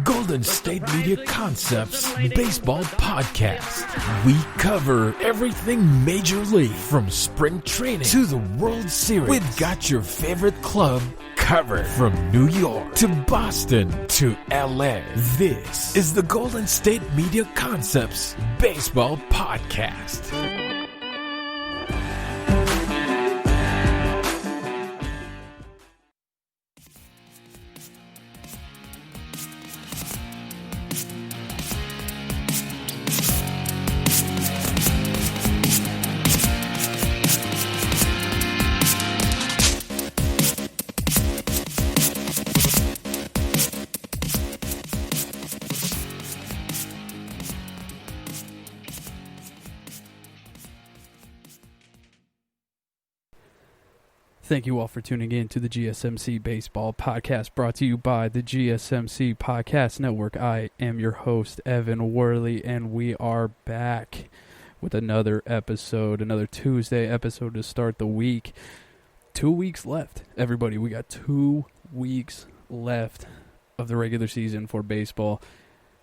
Golden State Media Concepts Baseball Podcast. We cover everything Major League, from spring training to the World Series. We've got your favorite club covered, from New York to Boston to LA. This is the Golden State Media Concepts Baseball Podcast. Thank you all for tuning in to the GSMC Baseball Podcast, brought to you by the GSMC Podcast Network. I am your host, Evan Worley, and we are back with another episode, another Tuesday episode to start the week. 2 weeks left, everybody. We got 2 weeks left of the regular season for baseball,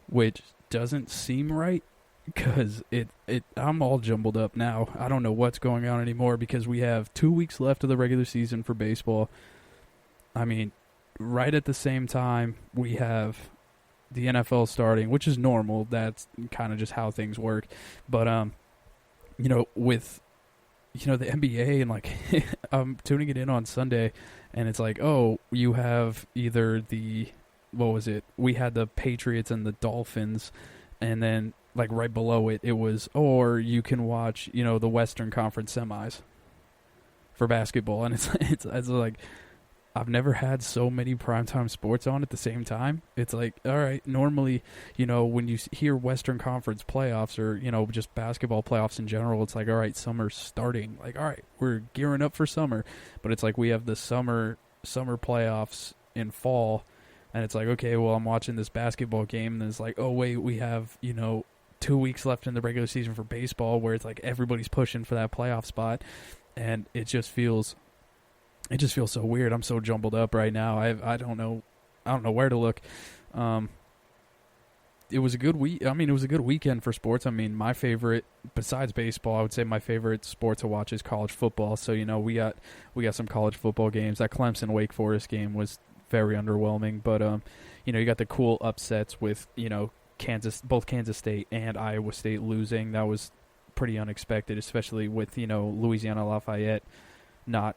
which doesn't seem right. Because I'm all jumbled up now. I don't know what's going on anymore because we have 2 weeks left of the regular season for baseball. I mean, right at the same time, we have the NFL starting, which is normal. That's kind of just how things work. But, with, the NBA and, I'm tuning it in on Sunday, and it's like, oh, you have either we had the Patriots and the Dolphins, and then right below it was, or you can watch, the Western Conference semis for basketball. And it's like, I've never had so many primetime sports on at the same time. It's like, all right, normally, when you hear Western Conference playoffs or, just basketball playoffs in general, it's like, all right, summer's starting. Like, all right, we're gearing up for summer. But it's like we have the summer playoffs in fall. And it's like, okay, well, I'm watching this basketball game. And it's like, oh, wait, we have, 2 weeks left in the regular season for baseball, where it's like everybody's pushing for that playoff spot, and it just feels so weird. I'm so jumbled up right now. I don't know where to look. It was a good week. I mean, it was a good weekend for sports. I mean, my favorite, besides baseball, I would say my favorite sport to watch is college football. So we got some college football games. That Clemson Wake Forest game was very underwhelming, but you got the cool upsets with both Kansas State and Iowa State losing. That was pretty unexpected, especially with, Louisiana Lafayette not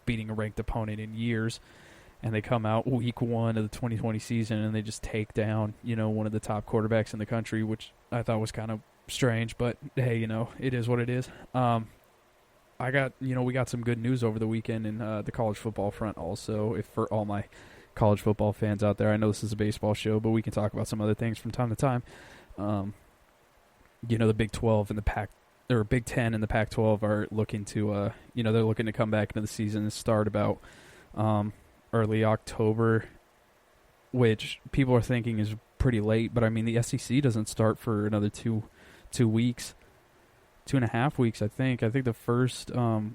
beating a ranked opponent in years. And they come out week one of the 2020 season and they just take down, one of the top quarterbacks in the country, which I thought was kind of strange, but hey, it is what it is. We got some good news over the weekend in the college football front also, for all my college football fans out there. I know this is a baseball show, but we can talk about some other things from time to time. The Big 12 and the Big 10 and the Pac-12 are looking to, they're looking to come back into the season and start about early October, which people are thinking is pretty late. But I mean, the SEC doesn't start for another 2 weeks. 2.5 weeks, I think. I think the first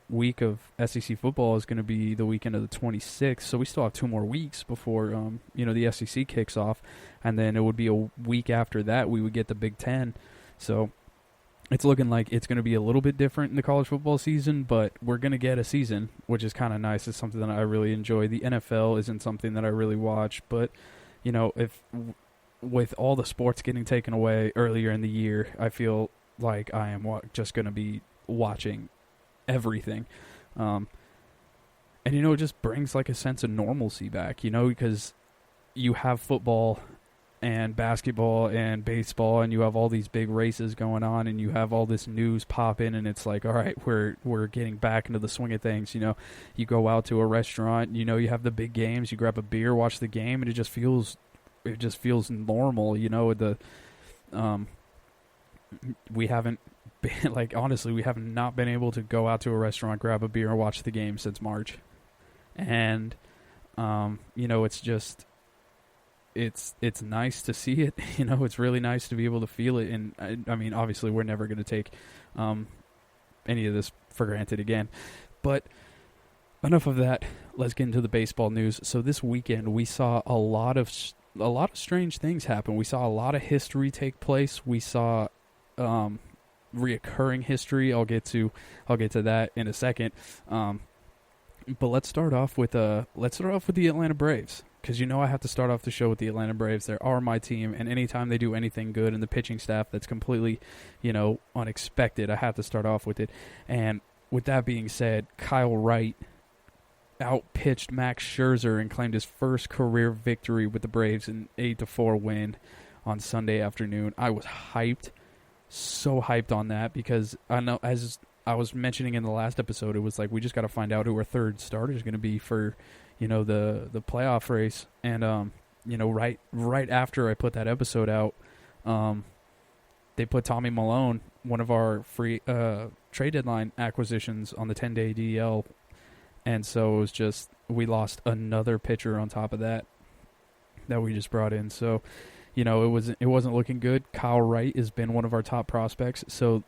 week of SEC football is going to be the weekend of the 26th, so we still have 2 more weeks before the SEC kicks off, and then it would be a week after that we would get the Big Ten. So it's looking like it's going to be a little bit different in the college football season, but we're going to get a season, which is kind of nice. It's something that I really enjoy. The NFL isn't something that I really watch, but if with all the sports getting taken away earlier in the year, I feel like I am just going to be watching everything. And, it just brings a sense of normalcy back, because you have football and basketball and baseball and you have all these big races going on and you have all this news popping and it's like, all right, we're getting back into the swing of things. You go out to a restaurant, you have the big games, you grab a beer, watch the game, and it just feels normal, we haven't been, honestly, we have not been able to go out to a restaurant, grab a beer, and watch the game since March. And, it's just, it's nice to see it. It's really nice to be able to feel it. And, I mean, obviously, we're never going to take any of this for granted again. But enough of that. Let's get into the baseball news. So this weekend, we saw a lot of a lot of strange things happen. We saw a lot of history take place. We saw reoccurring history. I'll get to that in a second. But let's start off with the Atlanta Braves, because I have to start off the show with the Atlanta Braves. They are my team, and anytime they do anything good in the pitching staff that's completely, unexpected, I have to start off with it. And with that being said, Kyle Wright outpitched Max Scherzer and claimed his first career victory with the Braves, an 8-4 win on Sunday afternoon. I was hyped, so hyped on that, because I know, as I was mentioning in the last episode, it was like we just got to find out who our third starter is going to be for, the playoff race. And right after I put that episode out, they put Tommy Malone, one of our free trade deadline acquisitions, on the 10-day DL. And so it was just, we lost another pitcher on top of that we just brought in. So, it wasn't looking good. Kyle Wright has been one of our top prospects. So,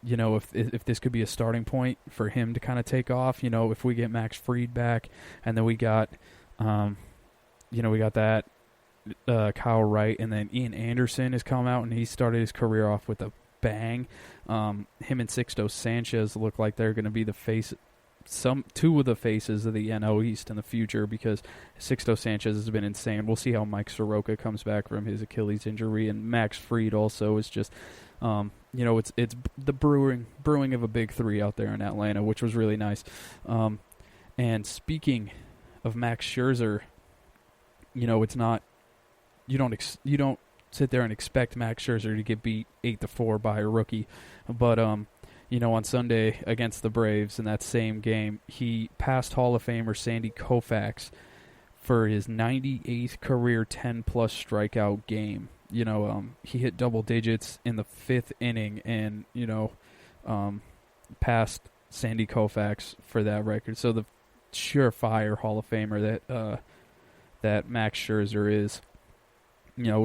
if this could be a starting point for him to kind of take off, if we get Max Fried back, and then we got, we got that Kyle Wright, and then Ian Anderson has come out, and he started his career off with a bang. Him and Sixto Sanchez look like they're going to be two of the faces of the NL East in the future, because Sixto Sanchez has been insane. We'll see how Mike Soroka comes back from his Achilles injury, and Max Fried also is just, it's the brewing of a big three out there in Atlanta, which was really nice. And speaking of Max Scherzer, it's not, you don't sit there and expect Max Scherzer to get beat 8-4 by a rookie, but on Sunday against the Braves in that same game, he passed Hall of Famer Sandy Koufax for his 98th career 10-plus strikeout game. He hit double digits in the 5th inning and, passed Sandy Koufax for that record. So the surefire Hall of Famer that Max Scherzer is,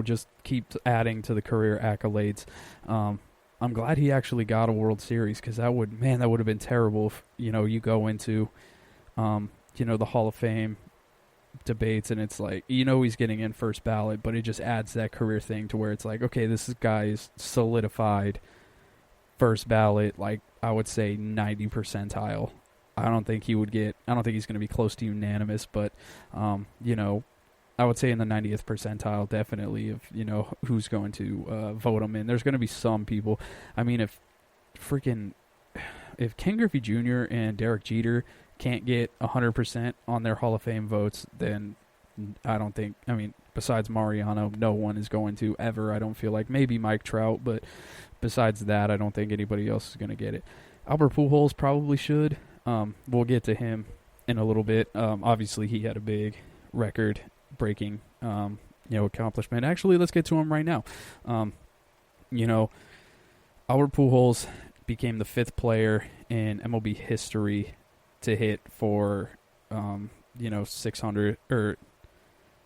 just keeps adding to the career accolades. I'm glad he actually got a World Series, because that would have been terrible if, you go into, the Hall of Fame debates and it's like, he's getting in first ballot, but it just adds that career thing to where it's like, okay, this guy is solidified first ballot, like I would say 90 percentile. I don't think he's going to be close to unanimous, but, I would say in the 90th percentile, definitely, of, who's going to vote him in. There's going to be some people. I mean, if Ken Griffey Jr. and Derek Jeter can't get 100% on their Hall of Fame votes, then besides Mariano, no one is going to ever. I don't feel like. Maybe Mike Trout, but besides that, I don't think anybody else is going to get it. Albert Pujols probably should. We'll get to him in a little bit. Obviously, he had a big record-breaking, accomplishment. Actually, let's get to him right now. Albert Pujols became the 5th player in MLB history to hit for,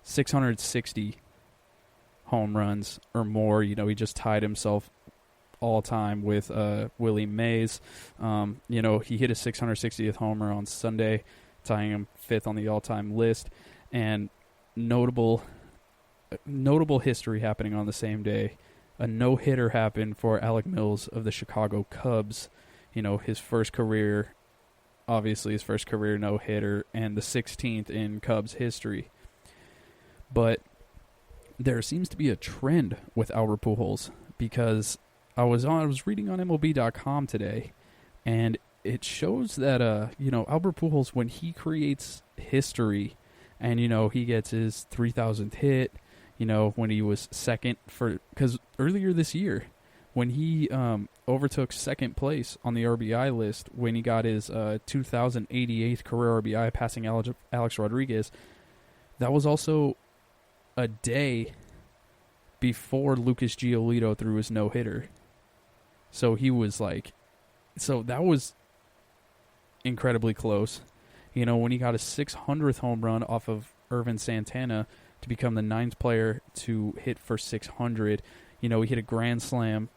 660 home runs or more. He just tied himself all time with Willie Mays. He hit his 660th homer on Sunday, tying him 5th on the all-time list. And notable history happening on the same day. A no-hitter happened for Alec Mills of the Chicago Cubs. His first career no-hitter, and the 16th in Cubs history. But there seems to be a trend with Albert Pujols, because I was reading on MLB.com today, and it shows that Albert Pujols, when he creates history, and he gets his 3,000th hit, when he was second because earlier this year, when he overtook second place on the RBI list, when he got his 2,088th career RBI, passing Alex Rodriguez, that was also a day before Lucas Giolito threw his no-hitter. So he was that was incredibly close. When he got his 600th home run off of Irvin Santana to become the 9th player to hit for 600, he hit a grand slam,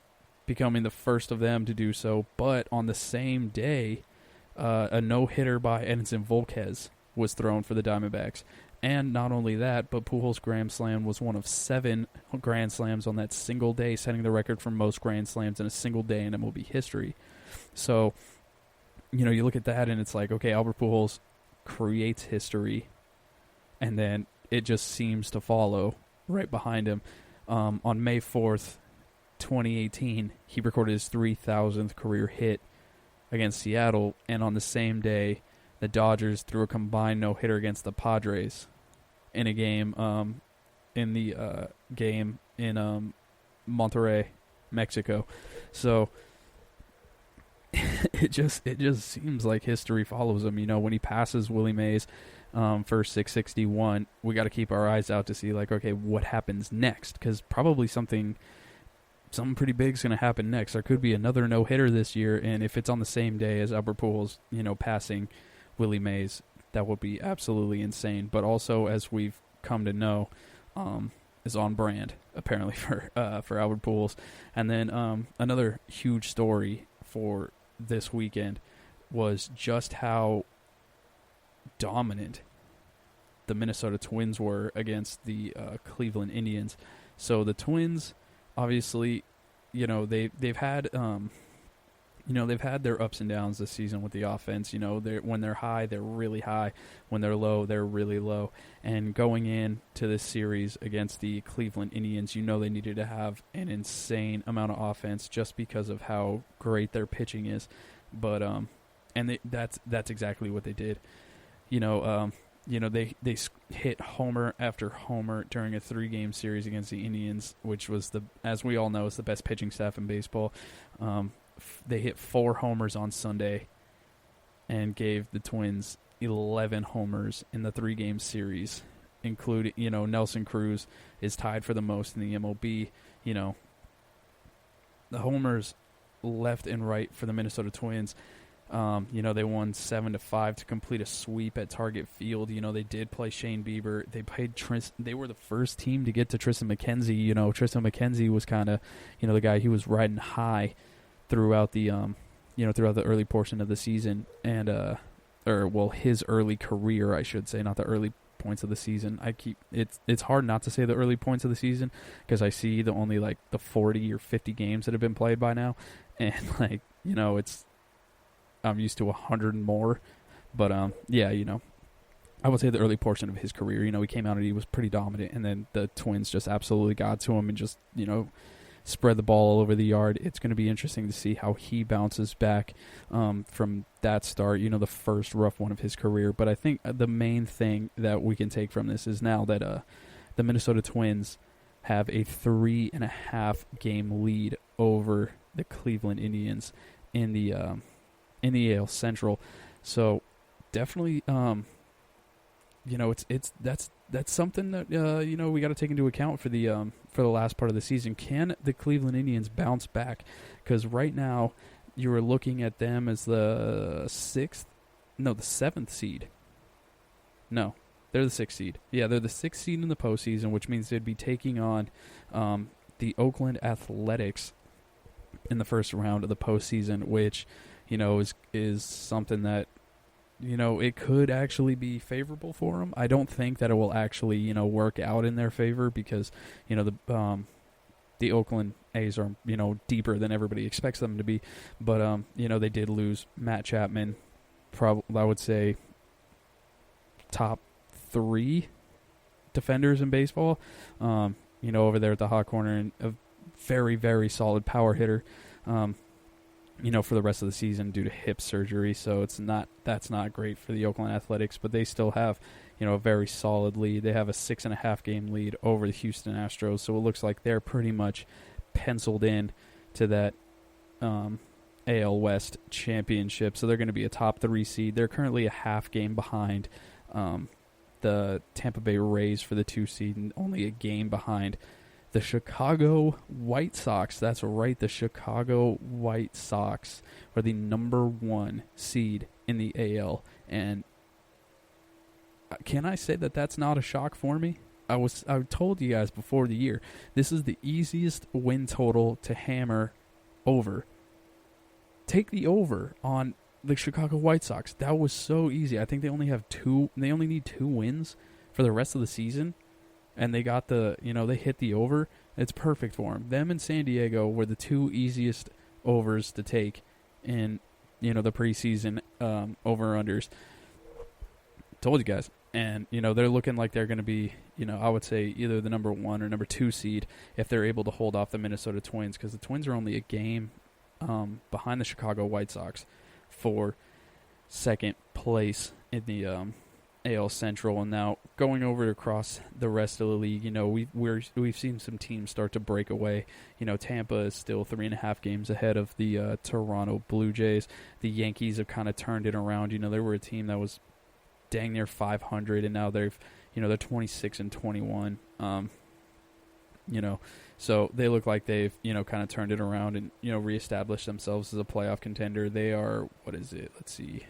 becoming the first of them to do so. But on the same day, a no-hitter by Edinson Volquez was thrown for the Diamondbacks. And not only that, but Pujols' Grand Slam was one of 7 Grand Slams on that single day, setting the record for most Grand Slams in a single day in MLB history. So, you look at that and it's like, okay, Albert Pujols creates history, and then it just seems to follow right behind him. On May 4th, 2018, he recorded his 3,000th career hit against Seattle, and on the same day, the Dodgers threw a combined no-hitter against the Padres in a game, game in Monterrey, Mexico. So it just seems like history follows him. When he passes Willie Mays for 661, we got to keep our eyes out to see, like, okay, what happens next? Because probably something pretty big is going to happen next. There could be another no-hitter this year, and if it's on the same day as Albert Pujols, passing Willie Mays, that would be absolutely insane. But also, as we've come to know, is on brand apparently for Albert Pujols. And then another huge story for this weekend was just how dominant the Minnesota Twins were against the Cleveland Indians. So the Twins, obviously, they've had they've had their ups and downs this season with the offense. When they're high, they're really high. When they're low, they're really low. And going into this series against the Cleveland Indians, they needed to have an insane amount of offense just because of how great their pitching is. But that's exactly what they did. They hit homer after homer during a 3-game series against the Indians, which was, as we all know, is the best pitching staff in baseball. They hit 4 homers on Sunday and gave the Twins 11 homers in the 3-game series, including, Nelson Cruz is tied for the most in the MLB. The homers left and right for the Minnesota Twins. They won 7-5 to complete a sweep at Target Field. They did play Shane Bieber. They played They were the first team to get to Tristan McKenzie. Tristan McKenzie was kind of, the guy who was riding high throughout the early portion of the season, and his early career, I should say, not the early points of the season. It's hard not to say the early points of the season because I see the only like the 40 or 50 games that have been played by now, and I'm used to 100 and more, but I would say the early portion of his career. He came out and he was pretty dominant, and then the Twins just absolutely got to him and just spread the ball all over the yard. It's going to be interesting to see how he bounces back from that start, the first rough one of his career. But I think the main thing that we can take from this is now that the Minnesota Twins have a 3.5 game lead over the Cleveland Indians in the AL Central. So definitely, that's something that we got to take into account for the last part of the season. Can the Cleveland Indians bounce back? Because right now you are looking at them as the 7th seed. No, they're the 6th seed. Yeah, they're the 6th seed in the postseason, which means they'd be taking on the Oakland Athletics in the first round of the postseason, which is something that it could actually be favorable for them. I don't think that it will actually, work out in their favor because, the Oakland A's are, deeper than everybody expects them to be. But, they did lose Matt Chapman, I would say top 3 defenders in baseball, over there at the hot corner, and a very, very solid power hitter. For the rest of the season due to hip surgery, so that's not great for the Oakland Athletics, but they still have, a very solid lead. They have a 6.5 game lead over the Houston Astros, so it looks like they're pretty much penciled in to that AL West championship. So they're going to be a top 3 seed. They're currently a half game behind the Tampa Bay Rays for the 2 seed, and only a game behind the Chicago White Sox. That's right, the Chicago White Sox are the number 1 seed in the AL. And can I say that that's not a shock for me? I told you guys before the year, this is the easiest win total to hammer over. Take the over on the Chicago White Sox. That was so easy. I think they only need 2 wins for the rest of the season, and they got they hit the over, it's perfect for them. Them and San Diego were the two easiest overs to take in, the preseason over-unders. Told you guys. And, they're looking like they're going to be, I would say either the number 1 or number 2 seed if they're able to hold off the Minnesota Twins, because the Twins are only a game behind the Chicago White Sox for second place in the AL Central. And now going over across the rest of the league, we've seen some teams start to break away. Tampa is still 3.5 games ahead of the Toronto Blue Jays. The Yankees have kind of turned it around. They were a team that was dang near 500, and now they're 26-21. So they look like they've kind of turned it around and reestablished themselves as a playoff contender. They are, what is it? Let's see.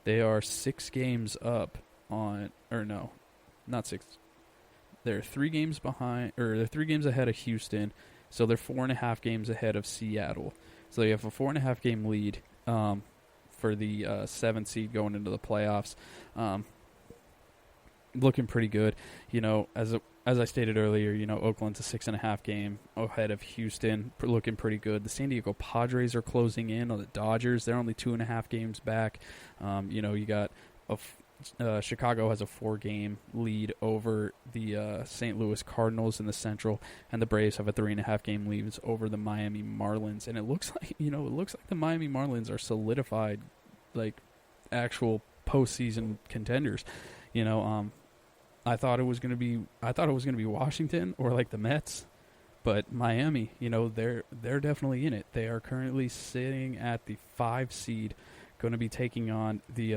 They are 6 games up on, or no, not 6. They're 3 games behind, or they're 3 games ahead of Houston. So they're 4.5 games ahead of Seattle. So you have a 4.5 game lead for the 7th seed going into the playoffs. Looking pretty good. As I stated earlier, Oakland's a 6.5 game ahead of Houston, looking pretty good. The San Diego Padres are closing in on the Dodgers. They're only 2.5 games back. You got Chicago has a 4-game lead over the St. Louis Cardinals in the Central, and the Braves have a 3.5 game lead over the Miami Marlins. And it looks like the Miami Marlins are solidified, like actual postseason contenders. I thought it was going to be Washington or like the Mets, but Miami, they're definitely in it. They are currently sitting at the 5 seed, going to be taking on the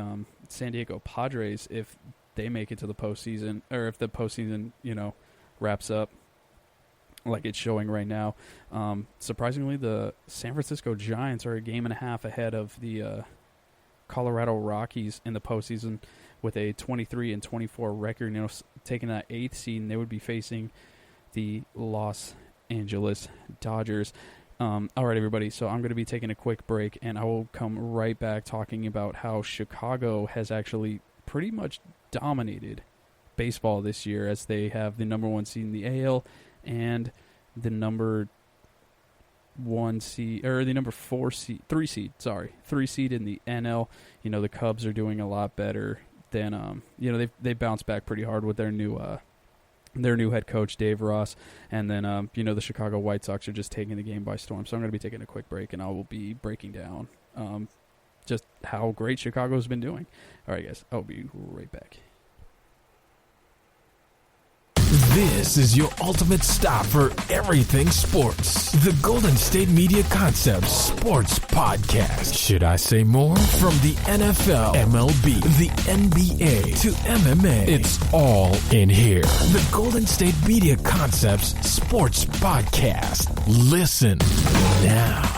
San Diego Padres if they make it to the postseason, or if the postseason, wraps up like it's showing right now. Surprisingly, the San Francisco Giants are a game and a half ahead of the Colorado Rockies in the postseason with a 23-24 record. Taking that 8th seed, and they would be facing the Los Angeles Dodgers. All right, everybody, so I'm going to be taking a quick break, and I will come right back talking about how Chicago has actually pretty much dominated baseball this year, as they have the number 1 seed in the AL and the number 1 seed, or the number 3 seed in the NL. The Cubs are doing a lot better than they bounced back pretty hard with their new head coach Dave Ross, and then the Chicago White Sox are just taking the game by storm. So I'm going to be taking a quick break, and I will be breaking down just how great Chicago's been doing. All right, guys, I'll be right back. This is your ultimate stop for everything sports. The Golden State Media Concepts Sports Podcast. Should I say more? From the NFL, MLB, the NBA to MMA, it's all in here. The Golden State Media Concepts Sports Podcast. Listen now.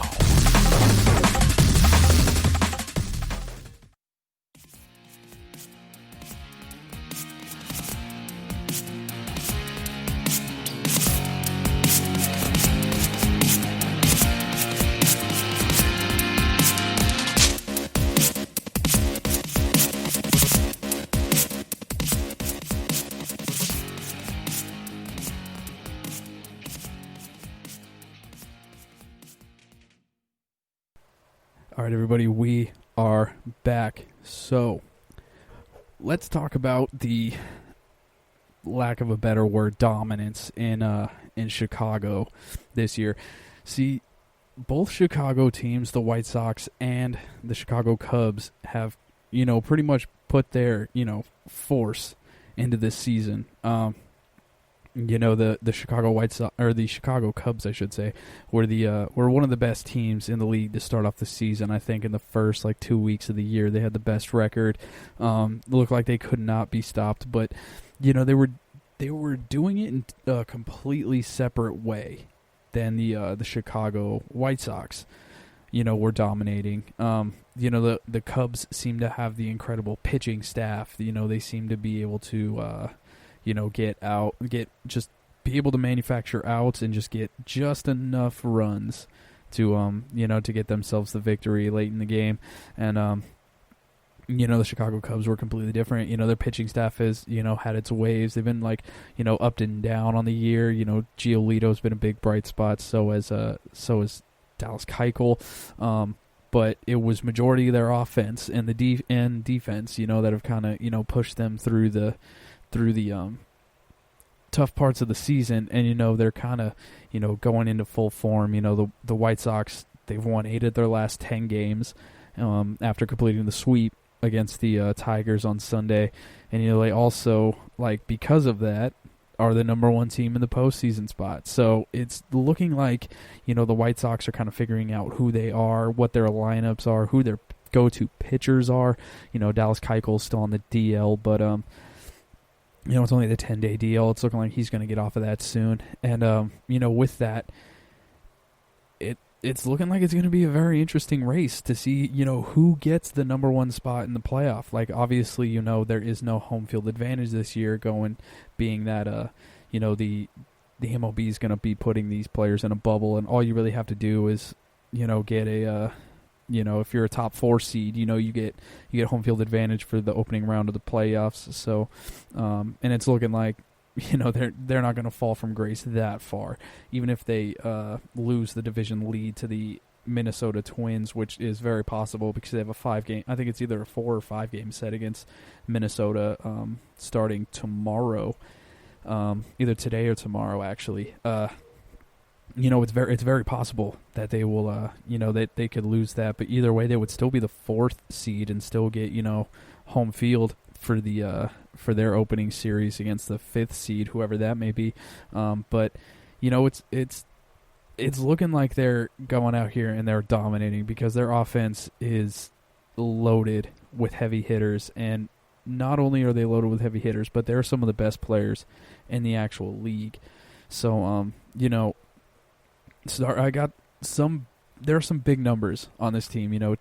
All right, everybody, we are back. So let's talk about the, lack of a better word, dominance in Chicago this year. See, both Chicago teams, the White Sox and the Chicago Cubs, have, pretty much put their, force into this season. The Chicago White Sox, or the Chicago Cubs, I should say, were one of the best teams in the league to start off the season. I think in the first 2 weeks of the year, they had the best record. Looked like they could not be stopped, but they were doing it in a completely separate way than the Chicago White Sox. Were dominating. The Cubs seem to have the incredible pitching staff. They seem to be able to be able to manufacture outs and just get just enough runs to to get themselves the victory late in the game. And the Chicago Cubs were completely different. Their pitching staff has, had its waves. They've been up and down on the year. Giolito's been a big bright spot. So is Dallas Keuchel. But it was majority of their offense and the defense, that have kind of, pushed them through the tough parts of the season. And, they're kind of, going into full form. The White Sox, they've won 8 of their last 10 games after completing the sweep against the Tigers on Sunday. And, they also, because of that, are the number 1 team in the postseason spot. So it's looking like, the White Sox are kind of figuring out who they are, what their lineups are, who their go-to pitchers are. Dallas Keuchel's still on the DL, but, it's only the 10-day DL. It's looking like he's going to get off of that soon. And, with that, it's looking like it's going to be a very interesting race to see, who gets the number 1 spot in the playoff. Obviously, there is no home field advantage this year being that, the MLB is going to be putting these players in a bubble, and all you really have to do is, get a, if you're a top 4 seed, you get home field advantage for the opening round of the playoffs. So, and it's looking like, they're not going to fall from grace that far, even if they lose the division lead to the Minnesota Twins, which is very possible because they have a 5-game. I think it's either a 4 or 5 game set against Minnesota starting tomorrow, either today or tomorrow. Actually, it's very possible that they will, that they could lose that. But either way, they would still be the 4th seed and still get home field for the for their opening series against the 5th seed, whoever that may be. But it's looking like they're going out here and they're dominating because their offense is loaded with heavy hitters, and not only are they loaded with heavy hitters, but they're some of the best players in the actual league. So there are some big numbers on this team.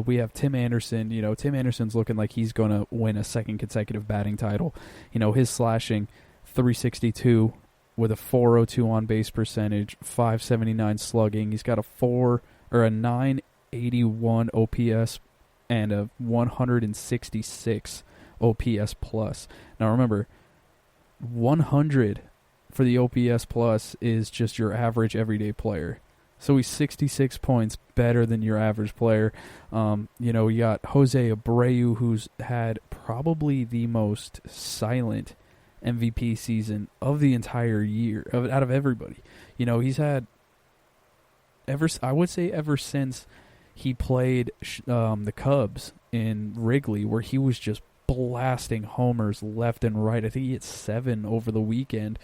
We have Tim Anderson. Tim Anderson's looking like he's going to win a 2nd consecutive batting title. His slashing, 362 with a 402 on base percentage, 579 slugging. He's got a 981 OPS and a 166 OPS plus. Now remember, 100 for the OPS plus is just your average everyday player. So he's 66 points better than your average player. You got Jose Abreu, who's had probably the most silent MVP season of the entire year, out of everybody. He's had, ever since he played the Cubs in Wrigley, where he was just blasting homers left and right. I think he hit 7 over the weekend,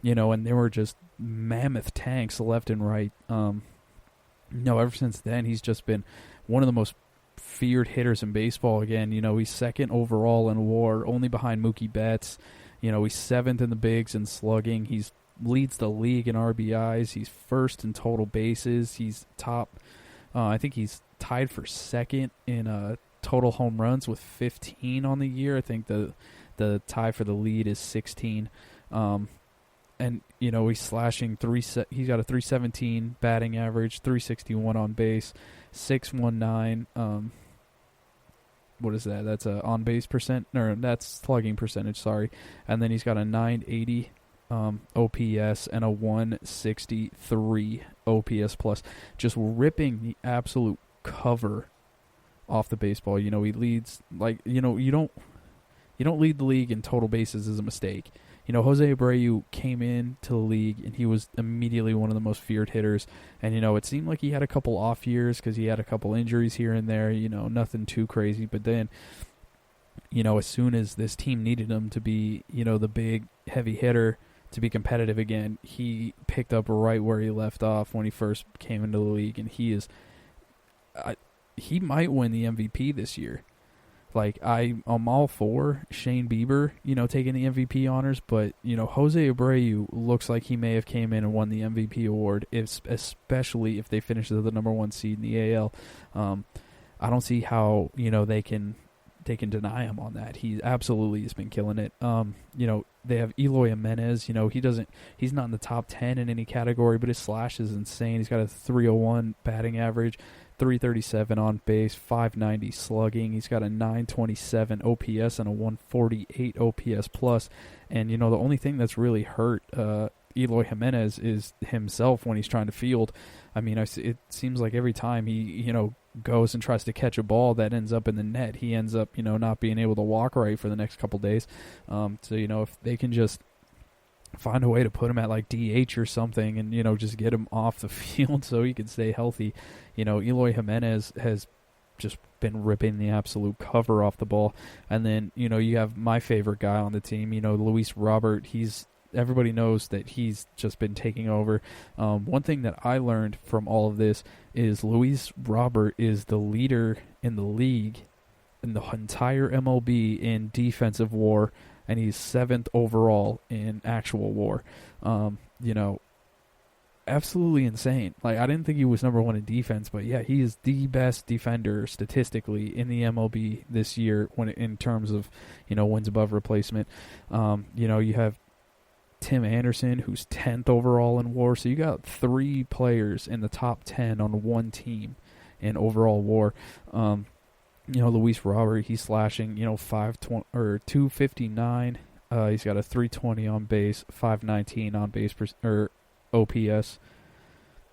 and they were just mammoth tanks left and right. Ever since then, he's just been one of the most feared hitters in baseball again. He's 2nd overall in WAR, only behind Mookie Betts. He's 7th in the bigs in slugging. He's leads the league in RBIs. He's 1st in total bases. He's top. I think he's tied for 2nd in total home runs with 15 on the year. I think the tie for the lead is 16. And, he's slashing he's got a 317 batting average, 361 on base, 619. What is that? That's a on base percent, or that's slugging percentage, sorry. And then he's got a 980 OPS and a 163 OPS plus. Just ripping the absolute cover off the baseball. He leads, you don't lead the league in total bases is a mistake. Jose Abreu came into the league, and he was immediately one of the most feared hitters. And, it seemed like he had a couple off years because he had a couple injuries here and there, nothing too crazy. But then, as soon as this team needed him to be, the big, heavy hitter to be competitive again, he picked up right where he left off when he first came into the league. And he might win the MVP this year. I'm all for Shane Bieber, taking the MVP honors, but, Jose Abreu looks like he may have came in and won the MVP award, especially if they finish as the number 1 seed in the AL. I don't see how, they can deny him on that. He absolutely has been killing it. They have Eloy Jimenez, he's not in the top 10 in any category, but his slash is insane. He's got a 301 batting average, .337 on base, .590 slugging. He's got a .927 OPS and a .148 OPS plus. And, the only thing that's really hurt Eloy Jimenez is himself when he's trying to field. I mean, it seems like every time he, goes and tries to catch a ball that ends up in the net, he ends up, not being able to walk right for the next couple days. So, if they can just find a way to put him at like DH or something and, just get him off the field so he can stay healthy. Eloy Jimenez has just been ripping the absolute cover off the ball. And then, you have my favorite guy on the team, Luis Robert. Everybody knows that he's just been taking over. One thing that I learned from all of this is Luis Robert is the leader in the league in the entire MLB in defensive WAR, and he's 7th overall in actual WAR. Absolutely insane. Like, I didn't think he was number 1 in defense, but yeah, he is the best defender statistically in the MLB this year in terms of, wins above replacement. You have Tim Anderson, who's 10th overall in WAR. So you got 3 players in the top 10 on one team in overall WAR. Luis Robert, he's slashing, 520 or 259. He's got a 320 on base, 519 on base or OPS.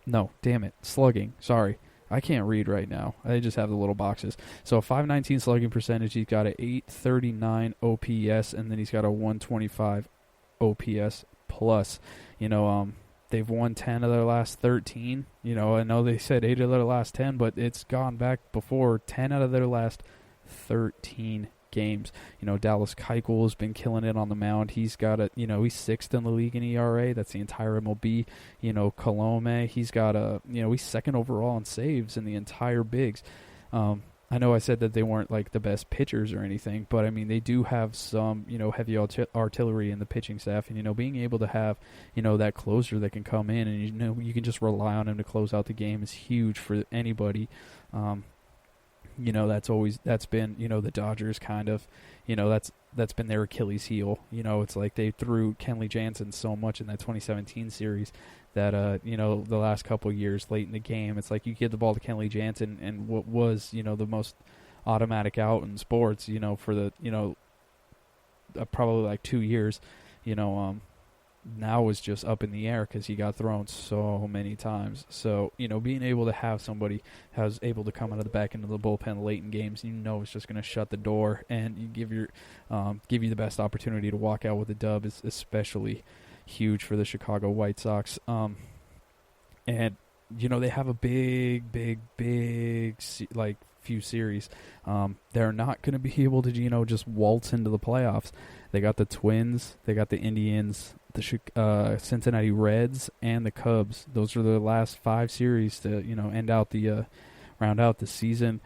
No, damn it, slugging. Sorry, I can't read right now. I just have the little boxes. So 519 slugging percentage. He's got a 839 OPS, and then he's got a 125 OPS plus. They've won 10 of their last 13. I know they said 8 of their last 10, but it's gone back before 10 out of their last 13 games. Dallas Keuchel has been killing it on the mound. He's got he's 6th in the league in ERA. That's the entire MLB. Colome, he's got he's 2nd overall in saves in the entire bigs. I know I said that they weren't like the best pitchers or anything, but I mean, they do have some, heavy artillery in the pitching staff, and, being able to have, that closer that can come in and, you can just rely on him to close out the game is huge for anybody. That's been, the Dodgers kind of, that's been their Achilles heel. It's like they threw Kenley Jansen so much in that 2017 series that, the last couple of years late in the game, it's like you give the ball to Kenley Jansen and what was, the most automatic out in sports, for the, probably like 2 years, now is just up in the air because he got thrown so many times. So, being able to have somebody who's able to come out of the back end of the bullpen late in games, it's just going to shut the door and you give you the best opportunity to walk out with a dub is especially huge for the Chicago White Sox. And, they have a big, few series. They're not going to be able to, just waltz into the playoffs. They got the Twins, they got the Indians, the Cincinnati Reds, and the Cubs. Those are the last 5 series to, end out the, round out the season.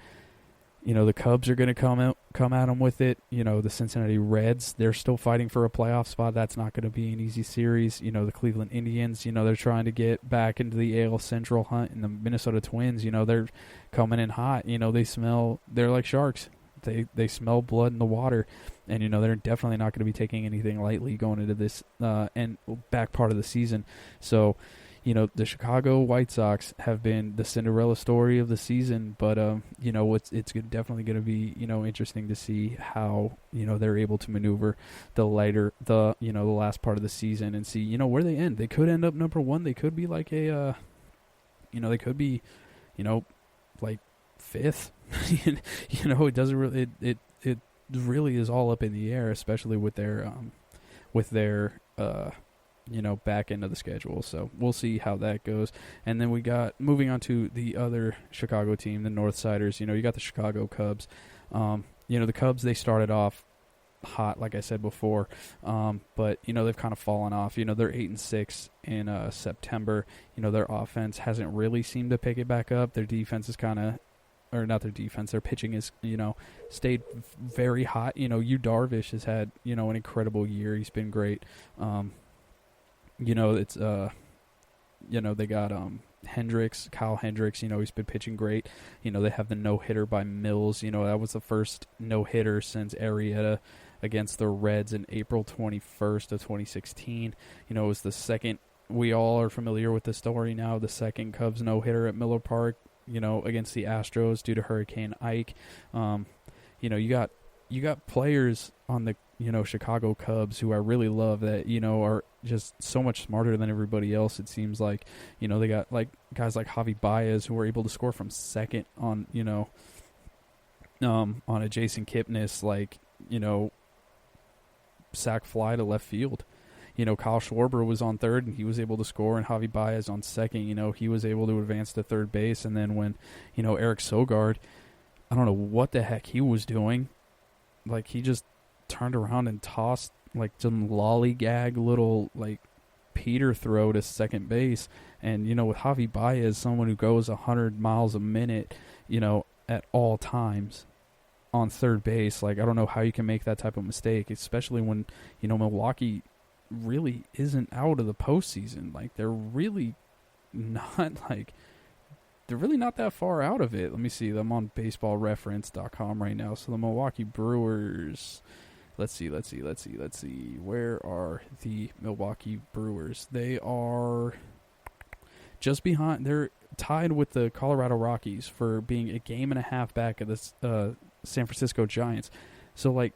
The Cubs are going to come at them with it. The Cincinnati Reds, they're still fighting for a playoff spot. That's not going to be an easy series. The Cleveland Indians, they're trying to get back into the AL Central hunt. And the Minnesota Twins, they're coming in hot. They're like sharks. They smell blood in the water. And, they're definitely not going to be taking anything lightly going into this and back part of the season. So, the Chicago White Sox have been the Cinderella story of the season, but, it's definitely going to be, interesting to see how, they're able to maneuver the last part of the season and see, where they end. They could end up number 1. They could be like a, they could be, like 5th. It doesn't really, it really is all up in the air, especially with their, back end of the schedule. So we'll see how that goes. And then we got, moving on to the other Chicago team, the Northsiders, you got the Chicago Cubs. The Cubs, they started off hot, like I said before, but, they've kind of fallen off. They're 8-6 in September. Their offense hasn't really seemed to pick it back up. Their defense is kind of, or not their defense, their pitching is, stayed very hot. Yu Darvish has had, an incredible year. He's been great. It's they got Kyle Hendricks, he's been pitching great. They have the no-hitter by Mills. That was the first no-hitter since Arrieta against the Reds in April 21st of 2016. It was the second, we all are familiar with the story now, the second Cubs no-hitter at Miller Park. against the Astros due to Hurricane Ike. You got players on the, Chicago Cubs who I really love that, are just so much smarter than everybody else, it seems like. They got like guys like Javi Baez who were able to score from second on, on a Jason Kipnis, sac fly to left field. Kyle Schwarber was on third and he was able to score, and Javi Baez on second, he was able to advance to third base. And then when, Eric Sogard, I don't know what the heck he was doing. He just turned around and tossed some lollygag little Peter throw to second base. And, with Javi Baez, someone who goes 100 miles a minute, at all times on third base, I don't know how you can make that type of mistake, especially when, Milwaukee really isn't out of the postseason. They're really not that far out of it. Let me see. I'm on baseballreference.com right now. So the Milwaukee Brewers, let's see. Where are the Milwaukee Brewers? They are just behind. They're tied with the Colorado Rockies for being a game and a half back of the San Francisco Giants. So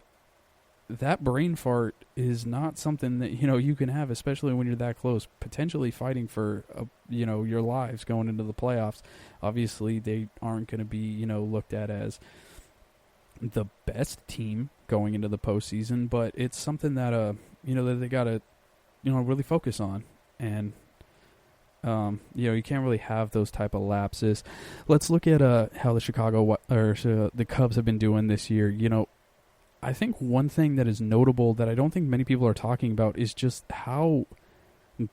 that brain fart is not something that you can have, especially when you're that close, potentially fighting for your lives going into the playoffs. Obviously, they aren't going to be looked at as the best team going into the postseason, but it's something that that they got to really focus on. And you can't really have those type of lapses. Let's look at how the Cubs have been doing this year. I think one thing that is notable that I don't think many people are talking about is just how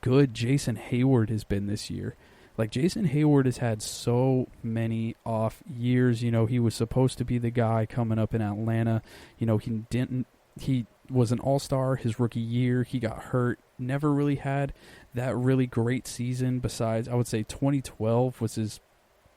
good Jason Hayward has been this year. Jason Hayward has had so many off years. He was supposed to be the guy coming up in Atlanta. He was an all-star his rookie year. He got hurt. Never really had that really great season. Besides, I would say 2012 was his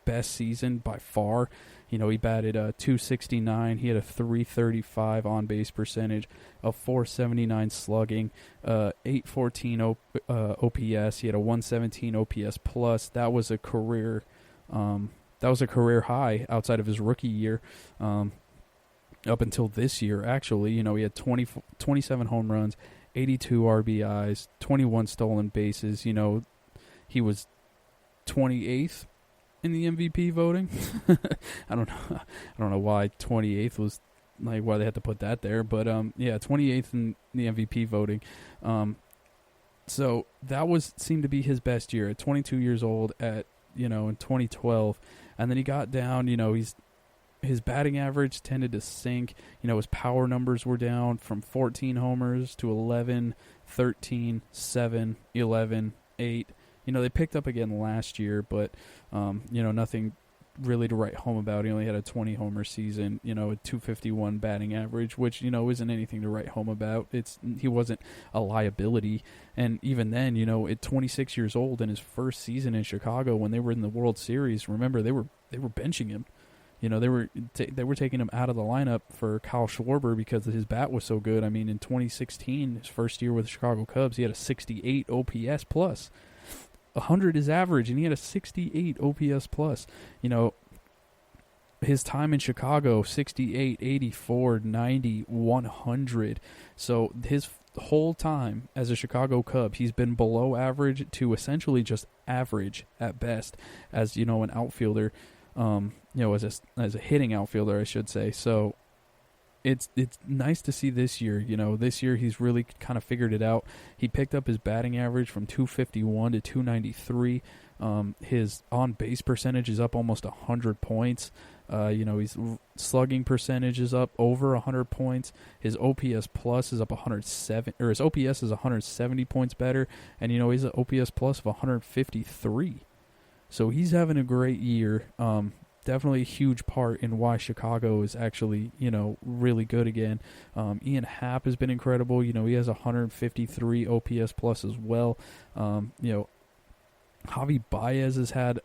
best season by far. He batted .269. He had a .335 on-base percentage, a .479 slugging, .814 OPS. He had a .117 OPS plus. That was a career high outside of his rookie year. Up until this year, actually, he had 27 home runs, 82 RBIs, 21 stolen bases. He was 28th in the MVP voting. I don't know why 28th was why they had to put that there, but 28th in the MVP voting. So that seemed to be his best year at 22 years old in 2012, and then he got down. His batting average tended to sink. His power numbers were down from 14 homers to 11, 13, 7, 11, 8. They picked up again last year, but, nothing really to write home about. He only had a 20-homer season, a .251 batting average, which, isn't anything to write home about. He wasn't a liability. And even then, at 26 years old in his first season in Chicago when they were in the World Series, remember, they were benching him. They were taking him out of the lineup for Kyle Schwarber because his bat was so good. I mean, in 2016, his first year with the Chicago Cubs, he had a 68 OPS plus. 100 is average, and he had a 68 OPS plus. His time in Chicago, 68, 84, 90, 100. So his whole time as a Chicago Cub, he's been below average to essentially just average at best as, an outfielder, as a hitting outfielder, I should say. So it's nice to see this year. This year he's really kind of figured it out. He picked up his batting average from 251 to 293. His on-base percentage is up almost 100 points. His slugging percentage is up over 100 points. His OPS plus is up 107, or his OPS is 170 points better, and he's an OPS plus of 153. So he's having a great year. Definitely a huge part in why Chicago is actually, really good again. Ian Happ has been incredible. He has 153 OPS plus as well. Javi Baez has had,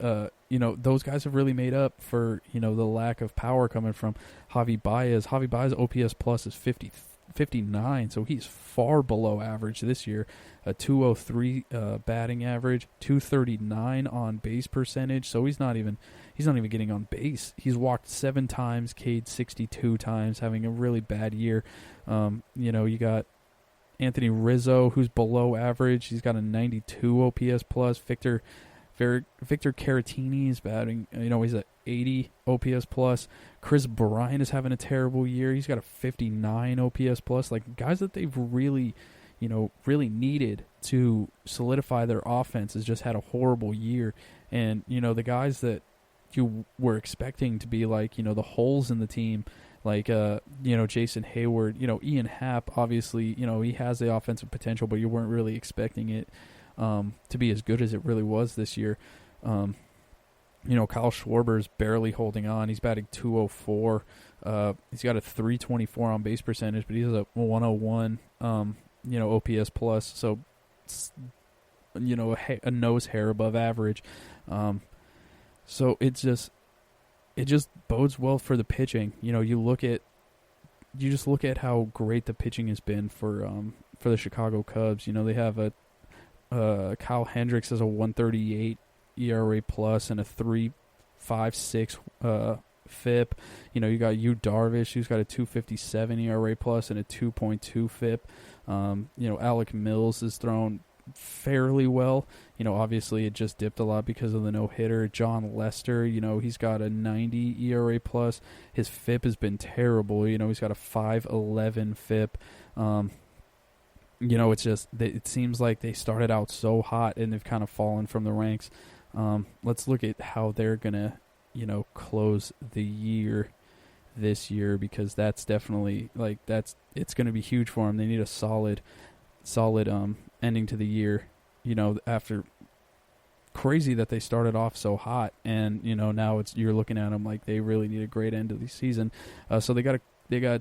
those guys have really made up for, the lack of power coming from Javi Baez. Javi Baez OPS plus is 59, so he's far below average this year. A 203 batting average, 239 on base percentage. So he's not even getting on base. He's walked 7 times, K'd 62 times, having a really bad year. You got Anthony Rizzo, who's below average. He's got a 92 OPS plus. Victor Caratini is batting. He's at 80 OPS plus. Chris Bryant is having a terrible year. He's got a 59 OPS plus. Like, guys that they've really needed to solidify their offense has just had a horrible year. And, the guys that you were expecting to be like, the holes in the team, like, Jason Hayward, Ian Happ, obviously, he has the offensive potential, but you weren't really expecting it to be as good as it really was this year. Kyle Schwarber's barely holding on. He's batting 204. He's got a 324 on base percentage, but he has a 101, OPS plus. So, a nose hair above average. So it just bodes well for the pitching. You just look at how great the pitching has been for the Chicago Cubs. They have Kyle Hendricks has a 138 ERA plus and a 3.56 FIP. You got Yu Darvish, who's got a 2.57 ERA plus and a 2.2 FIP. Alec Mills is thrown fairly well. Obviously it just dipped a lot because of the no-hitter. John Lester, he's got a 90 ERA plus. His FIP has been terrible. He's got a 5.11 FIP. It's just, it seems like they started out so hot and they've kind of fallen from the ranks. Let's look at how they're going to, close the year this year, because that's definitely, it's going to be huge for them. They need a solid ending to the year, after crazy that they started off so hot, and, now you're looking at them like they really need a great end of the season. So they got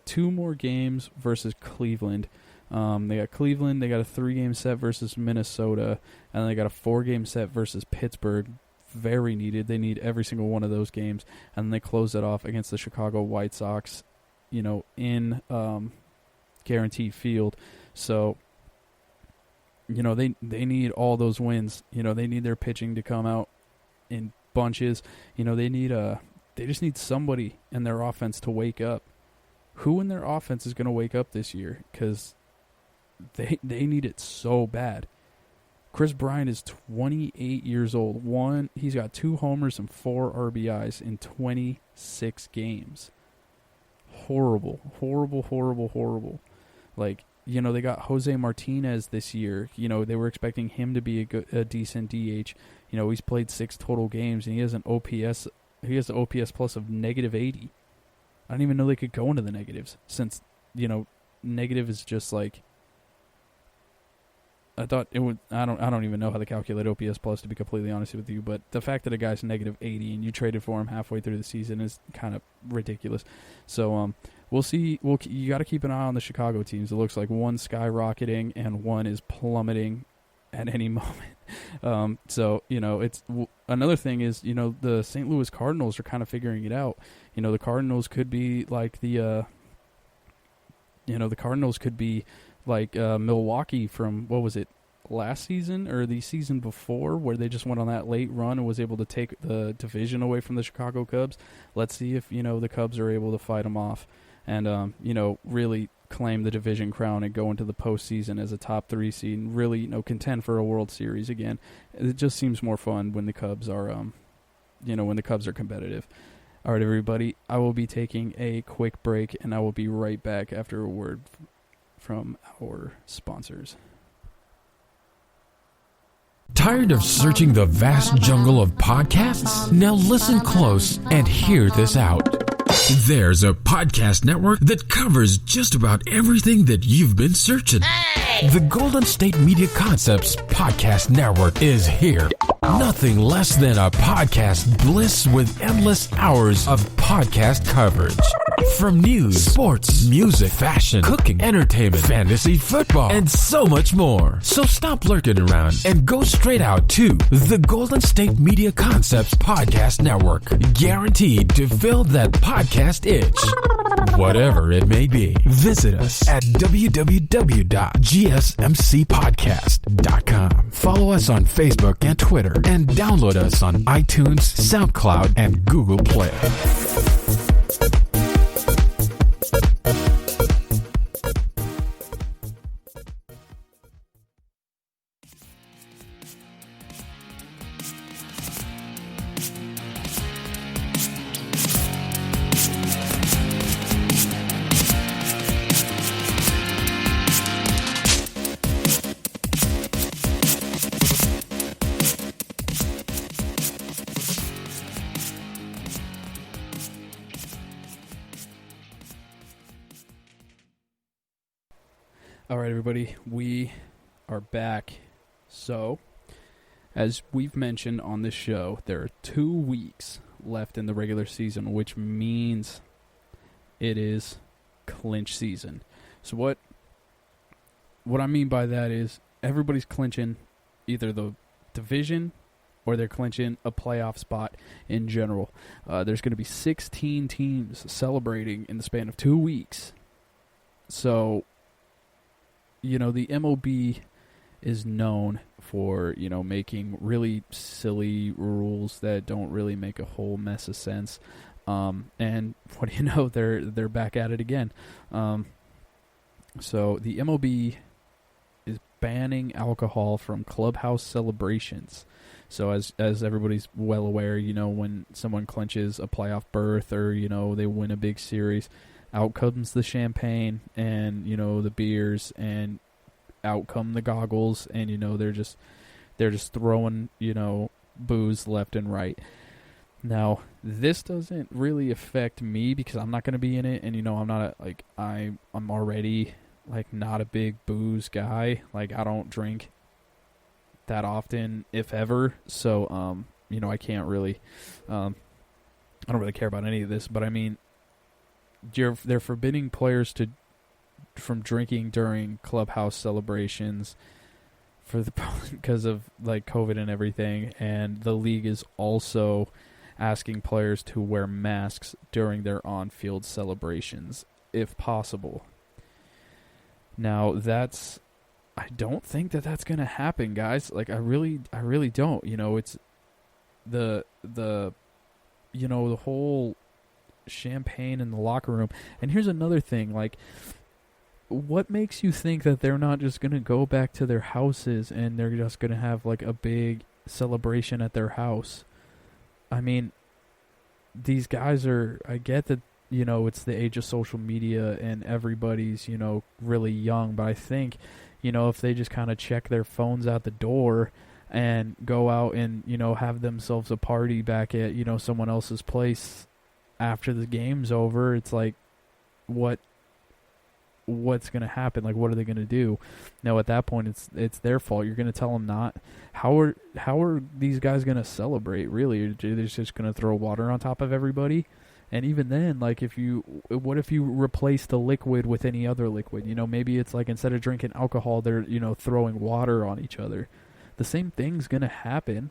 2 more games versus Cleveland. They got Cleveland, they got a 3-game set versus Minnesota, and then they got a 4-game set versus Pittsburgh. Very needed. They need every single one of those games, and then they close it off against the Chicago White Sox, in Guaranteed Field. So, they need all those wins. They need their pitching to come out in bunches. They just need somebody in their offense to wake up. Who in their offense is going to wake up this year? Because they need it so bad. Chris Bryant is 28 years old. He's got 2 homers and 4 RBIs in 26 games. Horrible. Like, they got Jose Martinez this year. They were expecting him to be a decent DH. He's played 6 total games, and he has an OPS. He has an OPS plus of -80. I didn't even know they could go into the negatives, since, negative is just like, I thought it would. I don't even know how to calculate OPS plus, to be completely honest with you. But the fact that a guy's -80 and you traded for him halfway through the season is kind of ridiculous. So we'll see. You got to keep an eye on the Chicago teams. It looks like one's skyrocketing and one is plummeting at any moment. So it's another thing is the St. Louis Cardinals are kind of figuring it out. The Cardinals could be like the Cardinals could be like Milwaukee from, what was it, last season or the season before, where they just went on that late run and was able to take the division away from the Chicago Cubs. Let's see if, the Cubs are able to fight them off and, really claim the division crown and go into the postseason as a top 3 seed and really, contend for a World Series again. It just seems more fun when the Cubs are, competitive. All right, everybody, I will be taking a quick break, and I will be right back after a word from our sponsors. Tired of searching the vast jungle of podcasts? Now listen close and hear this out. There's a podcast network that covers just about everything that you've been searching. Hey! The Golden State Media Concepts Podcast Network is here. Nothing less than a podcast bliss with endless hours of podcast coverage. From news, sports, music, fashion, cooking, entertainment, fantasy, football, and so much more. So stop lurking around and go straight out to the Golden State Media Concepts Podcast Network. Guaranteed to fill that podcast itch. Whatever it may be. Visit us at www.gsmcpodcast.com. Follow us on Facebook and Twitter, and download us on iTunes, SoundCloud, and Google Play. All right, everybody, we are back. So, as we've mentioned on this show, there are 2 weeks left in the regular season, which means it is clinch season. So what I mean by that is everybody's clinching either the division or they're clinching a playoff spot in general. There's going to be 16 teams celebrating in the span of 2 weeks. So, you know, the MLB is known for, you know, making really silly rules that don't really make a whole mess of sense. And what do you know, they're back at it again. So the MLB is banning alcohol from clubhouse celebrations. So as everybody's well aware, you know, when someone clinches a playoff berth or, you know, they win a big series, out comes the champagne and, you know, the beers, and out come the goggles, and, you know, they're just throwing, you know, booze left and right. Now, this doesn't really affect me because I'm not going to be in it, and, you know, I'm already like not a big booze guy. Like, I don't drink that often, if ever. So, you know, I can't really, I don't really care about any of this. But I mean, they're forbidding players from drinking during clubhouse celebrations because of like COVID and everything, and the league is also asking players to wear masks during their on-field celebrations if possible. Now I don't think that's going to happen, guys. Like, I really don't. You know, it's the you know, the whole champagne in the locker room. And here's another thing, like, what makes you think that they're not just going to go back to their houses and they're just going to have like a big celebration at their house? I mean, these guys I get that, you know, it's the age of social media and everybody's, you know, really young, but I think, you know, if they just kind of check their phones out the door and go out and, you know, have themselves a party back at, you know, someone else's place after the game's over, it's like, what's going to happen? Like, what are they going to do? No, at that point, it's their fault. You're going to tell them not. How are these guys going to celebrate, really? They're just going to throw water on top of everybody? And even then, like, what if you replace the liquid with any other liquid? You know, maybe it's like instead of drinking alcohol, they're, you know, throwing water on each other. The same thing's going to happen.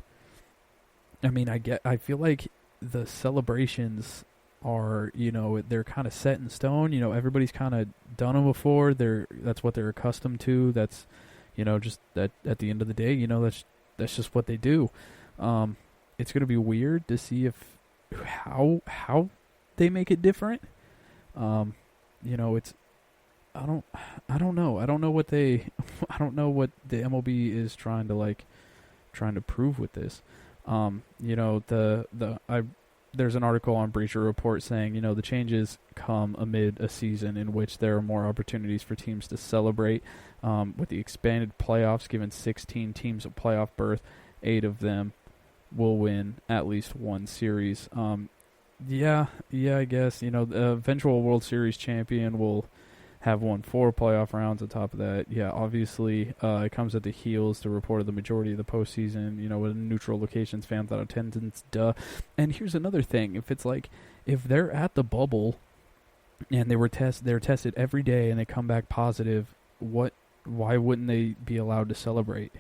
I mean, I feel like the celebrations are, you know, they're kind of set in stone. You know, everybody's kind of done them before. That's what they're accustomed to. That's, you know, just that at the end of the day, you know, that's just what they do. It's going to be weird to see how they make it different. You know, I don't know. I don't know what the MLB is trying to prove with this. You know, there's an article on Bleacher Report saying, you know, the changes come amid a season in which there are more opportunities for teams to celebrate. With the expanded playoffs, given 16 teams a playoff berth, 8 of them will win at least one series. Yeah, I guess, you know, the eventual World Series champion will have won 4 playoff rounds on top of that. Yeah, obviously, it comes at the heels to report of the majority of the postseason, you know, with neutral locations, fans without attendance, duh. And here's another thing. If they're at the bubble and they were tested every day, and they come back positive. Why wouldn't they be allowed to celebrate?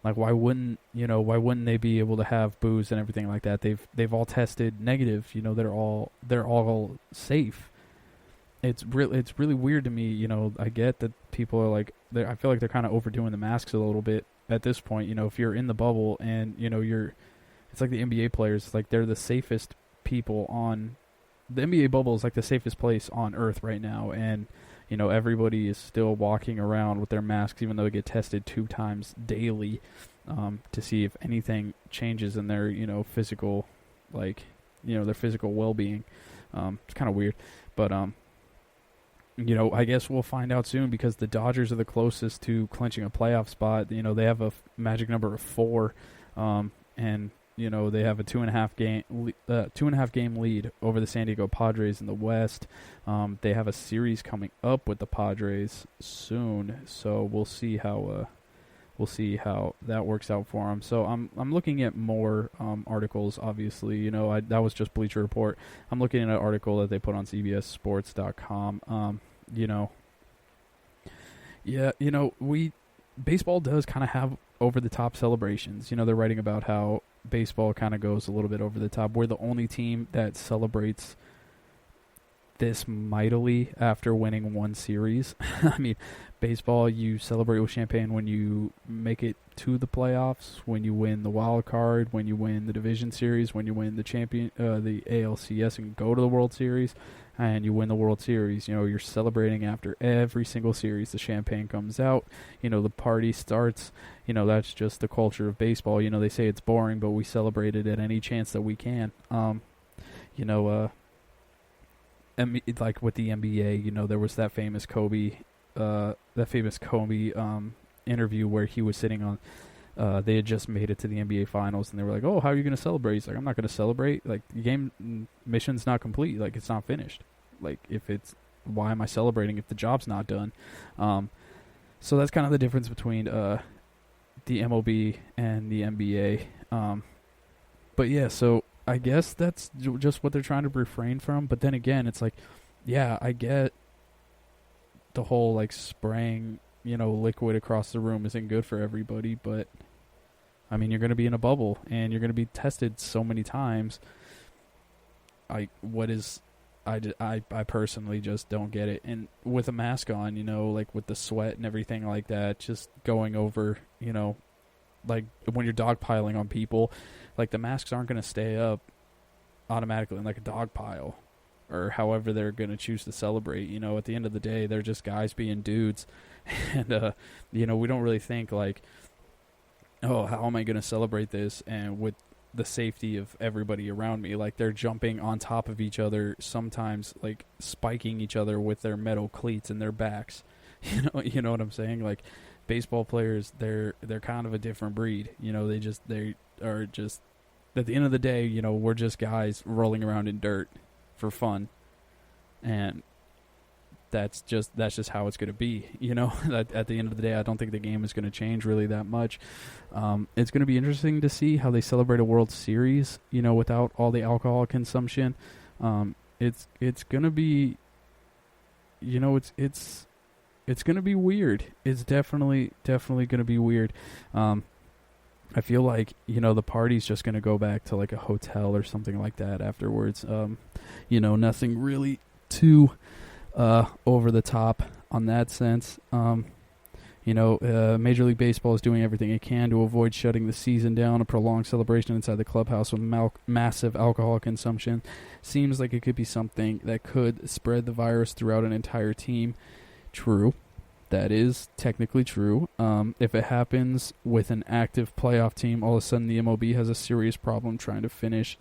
Like, why wouldn't they be able to have booze and everything like that? They've all tested negative. They're all safe. It's really weird to me. I get that people are like, I feel like they're kind of overdoing the masks a little bit at this point. If you're in the bubble and it's like the NBA players. It's like they're the safest people on the NBA bubble is like the safest place on earth right now, and everybody is still walking around with their masks, even though they get tested 2 times daily to see if anything changes in their physical, their physical well-being. It's kind of weird, but I guess we'll find out soon, because the Dodgers are the closest to clinching a playoff spot. They have a magic number of 4, and they have a 2.5 game lead over the San Diego Padres in the West. They have a series coming up with the Padres soon, so we'll see how that works out for them. So I'm looking at more articles. Obviously, that was just Bleacher Report. I'm looking at an article that they put on CBSSports.com. Baseball does kind of have over the top celebrations. They're writing about how baseball kind of goes a little bit over the top. We're the only team that celebrates this mightily after winning one series. I mean, baseball, you celebrate with champagne when you make it to the playoffs, when you win the wild card, when you win the division series, when you win the the ALCS and go to the World Series, and you win the World Series. You're celebrating after every single series. The champagne comes out, the party starts. That's just the culture of baseball. They say it's boring, but we celebrate it at any chance that we can. Like with the NBA, there was that famous Kobe interview where he was sitting on. They had just made it to the NBA Finals, and they were like, "Oh, how are you going to celebrate?" He's like, "I'm not going to celebrate. Like, the game mission's not complete. Like, it's not finished. Like, why am I celebrating if the job's not done?" So that's kind of the difference between the MLB and the NBA. But yeah, so I guess that's just what they're trying to refrain from. But then again, it's like, yeah, I get the whole like spraying, liquid across the room isn't good for everybody. But I mean, you're going to be in a bubble and you're going to be tested so many times. I personally just don't get it. And with a mask on, like with the sweat and everything like that, just going over, like when you're dogpiling on people, like the masks aren't going to stay up automatically in like a dog pile or however they're going to choose to celebrate. At the end of the day, they're just guys being dudes. And, we don't really think like, oh, how am I going to celebrate this? And with the safety of everybody around me, like they're jumping on top of each other, sometimes like spiking each other with their metal cleats in their backs. You know what I'm saying? Like baseball players, they're kind of a different breed. They are just at the end of the day, we're just guys rolling around in dirt for fun, and that's just how it's going to be. At the end of the day, I don't think the game is going to change really that much. It's going to be interesting to see how they celebrate a World Series, without all the alcohol consumption. It's going to be, it's going to be weird. It's definitely going to be weird. I feel like, the party's just going to go back to like a hotel or something like that afterwards. Nothing really too over the top on that sense. Major League Baseball is doing everything it can to avoid shutting the season down. A prolonged celebration inside the clubhouse with massive alcohol consumption seems like it could be something that could spread the virus throughout an entire team. True. That is technically true. If it happens with an active playoff team, all of a sudden the MLB has a serious problem trying to finish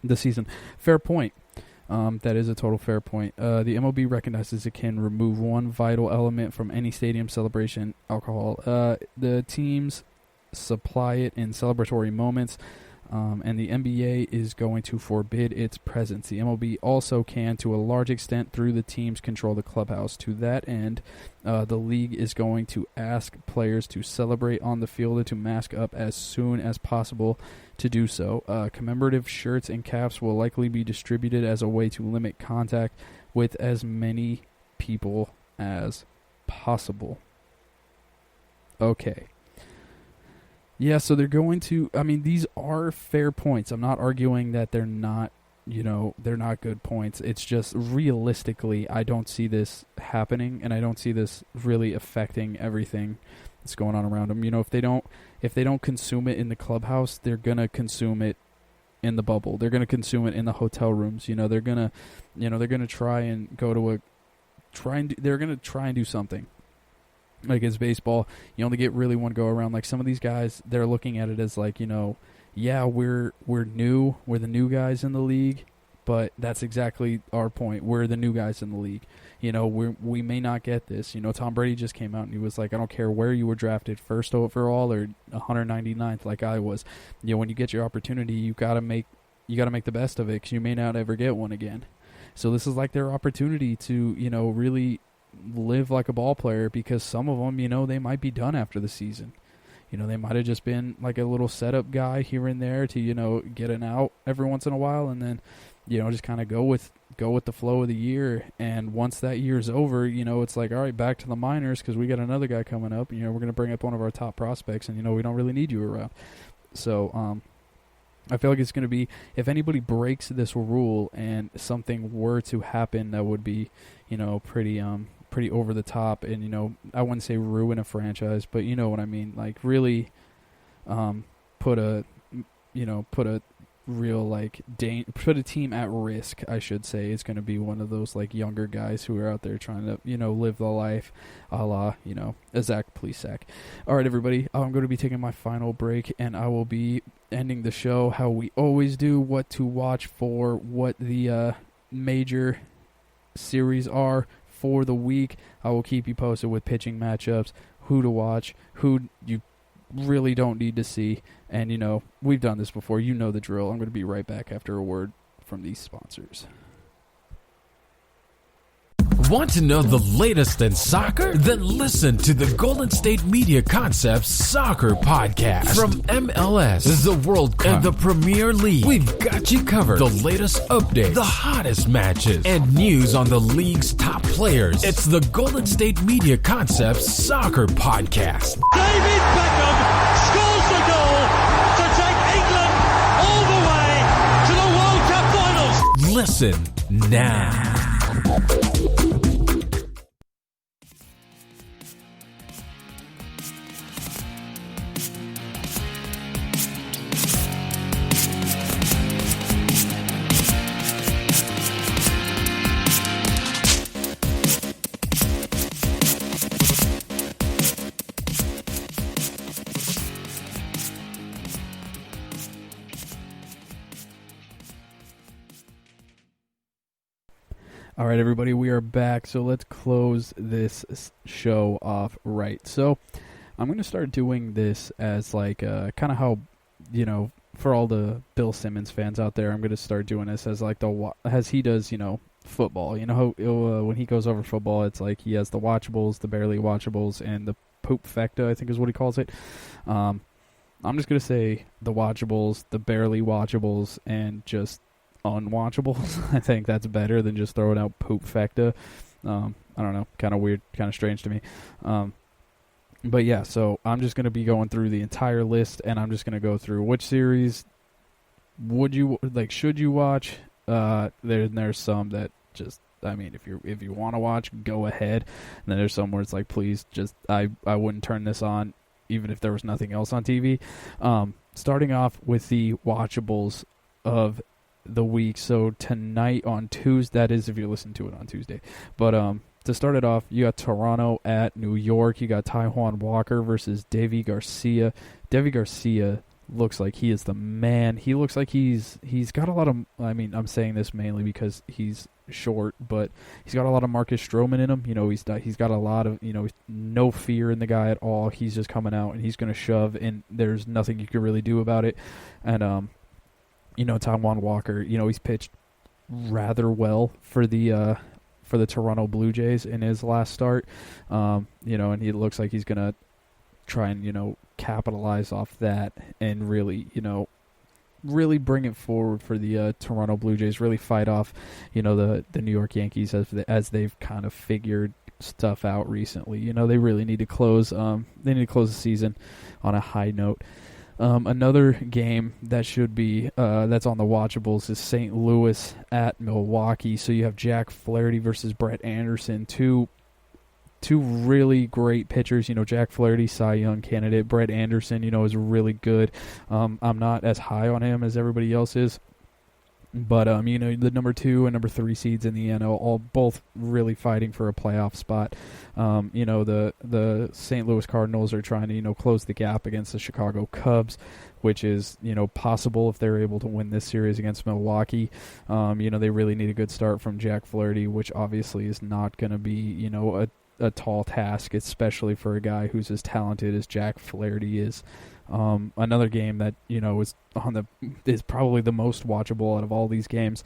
the season. Fair point. That is a total fair point. The MLB recognizes it can remove one vital element from any stadium celebration: alcohol. The teams supply it in celebratory moments. And the NBA is going to forbid its presence. The MLB also can, to a large extent, through the teams, control the clubhouse. To that end, the league is going to ask players to celebrate on the field and to mask up as soon as possible to do so. Commemorative shirts and caps will likely be distributed as a way to limit contact with as many people as possible. Okay. Yeah, so they're going to, these are fair points. I'm not arguing that they're not, they're not good points. It's just realistically, I don't see this happening, and I don't see this really affecting everything that's going on around them. If they don't consume it in the clubhouse, they're going to consume it in the bubble. They're going to consume it in the hotel rooms. They're going to try and go to they're going to try and do something. Like, it's baseball, you only get really one go around. Like, some of these guys, they're looking at it as like, yeah, we're new, we're the new guys in the league, but that's exactly our point. We're the new guys in the league. We may not get this. Tom Brady just came out and he was like, I don't care where you were drafted, first overall or 199th, like I was. When you get your opportunity, you gotta make the best of it, because you may not ever get one again. So this is like their opportunity to, really live like a ball player, because some of them, they might be done after the season. They might have just been like a little setup guy here and there to, get an out every once in a while, and then, just kind of go with the flow of the year. And once that year's over, it's like, all right, back to the minors, because we got another guy coming up. We're going to bring up one of our top prospects, and, we don't really need you around. So, I feel like it's going to be, if anybody breaks this rule and something were to happen that would be, pretty over the top, and I wouldn't say ruin a franchise, but you know what I mean, like really put a real put a team at risk, I should say. It's going to be one of those like younger guys who are out there trying to live the life a la a Zach Plesac. All right, everybody, I'm going to be taking my final break, and I will be ending the show how we always do, what to watch for, what the major series are for the week. I will keep you posted with pitching matchups, who to watch, who you really don't need to see. And, we've done this before. You know the drill. I'm going to be right back after a word from these sponsors. Want to know the latest in soccer? Then listen to the Golden State Media Concepts Soccer Podcast. From MLS, the World Cup, and the Premier League, we've got you covered. The latest updates, the hottest matches, and news on the league's top players. It's the Golden State Media Concepts Soccer Podcast. David Beckham scores the goal to take England all the way to the World Cup finals. Listen now. All right, everybody, we are back. So let's close this show off right. So I'm going to start doing this as like kind of how, for all the Bill Simmons fans out there, I'm going to start doing this as like as he does, football. How when he goes over football, it's like he has the watchables, the barely watchables, and the poop fecta, I think is what he calls it. I'm just going to say the watchables, the barely watchables, and just unwatchables. I think that's better than just throwing out poop fecta. I don't know, kind of weird, kind of strange to me. But yeah, so I'm just going to be going through the entire list, and I'm just going to go through which series should you watch. There's some that just, if you want to watch, go ahead. And then there's some where it's like, please, just I wouldn't turn this on even if there was nothing else on TV. Starting off with the watchables of the week. So tonight on Tuesday, that is if you listen to it on Tuesday. But to start it off, you got Toronto at New York. You got Taijuan Walker versus Deivi Garcia. Deivi Garcia looks like he is the man. He looks like he's got a lot of, I'm saying this mainly because he's short, but he's got a lot of Marcus Stroman in him. He's got a lot of, no fear in the guy at all. He's just coming out and he's going to shove, and there's nothing you can really do about it. And Taijuan Walker, he's pitched rather well for the Toronto Blue Jays in his last start, and he looks like he's going to try and, capitalize off that and really, really bring it forward for the Toronto Blue Jays, really fight off, the New York Yankees as they've kind of figured stuff out recently. They really need to close the season on a high note. Another game that should be that's on the watchables is St. Louis at Milwaukee. So you have Jack Flaherty versus Brett Anderson, two really great pitchers. Jack Flaherty, Cy Young candidate. Brett Anderson, is really good. I'm not as high on him as everybody else is. But, the number 2 and number 3 seeds in the NL, both really fighting for a playoff spot. The St. Louis Cardinals are trying to, close the gap against the Chicago Cubs, which is, possible if they're able to win this series against Milwaukee. They really need a good start from Jack Flaherty, which obviously is not going to be, a tall task, especially for a guy who's as talented as Jack Flaherty is. Another game that is probably the most watchable out of all these games.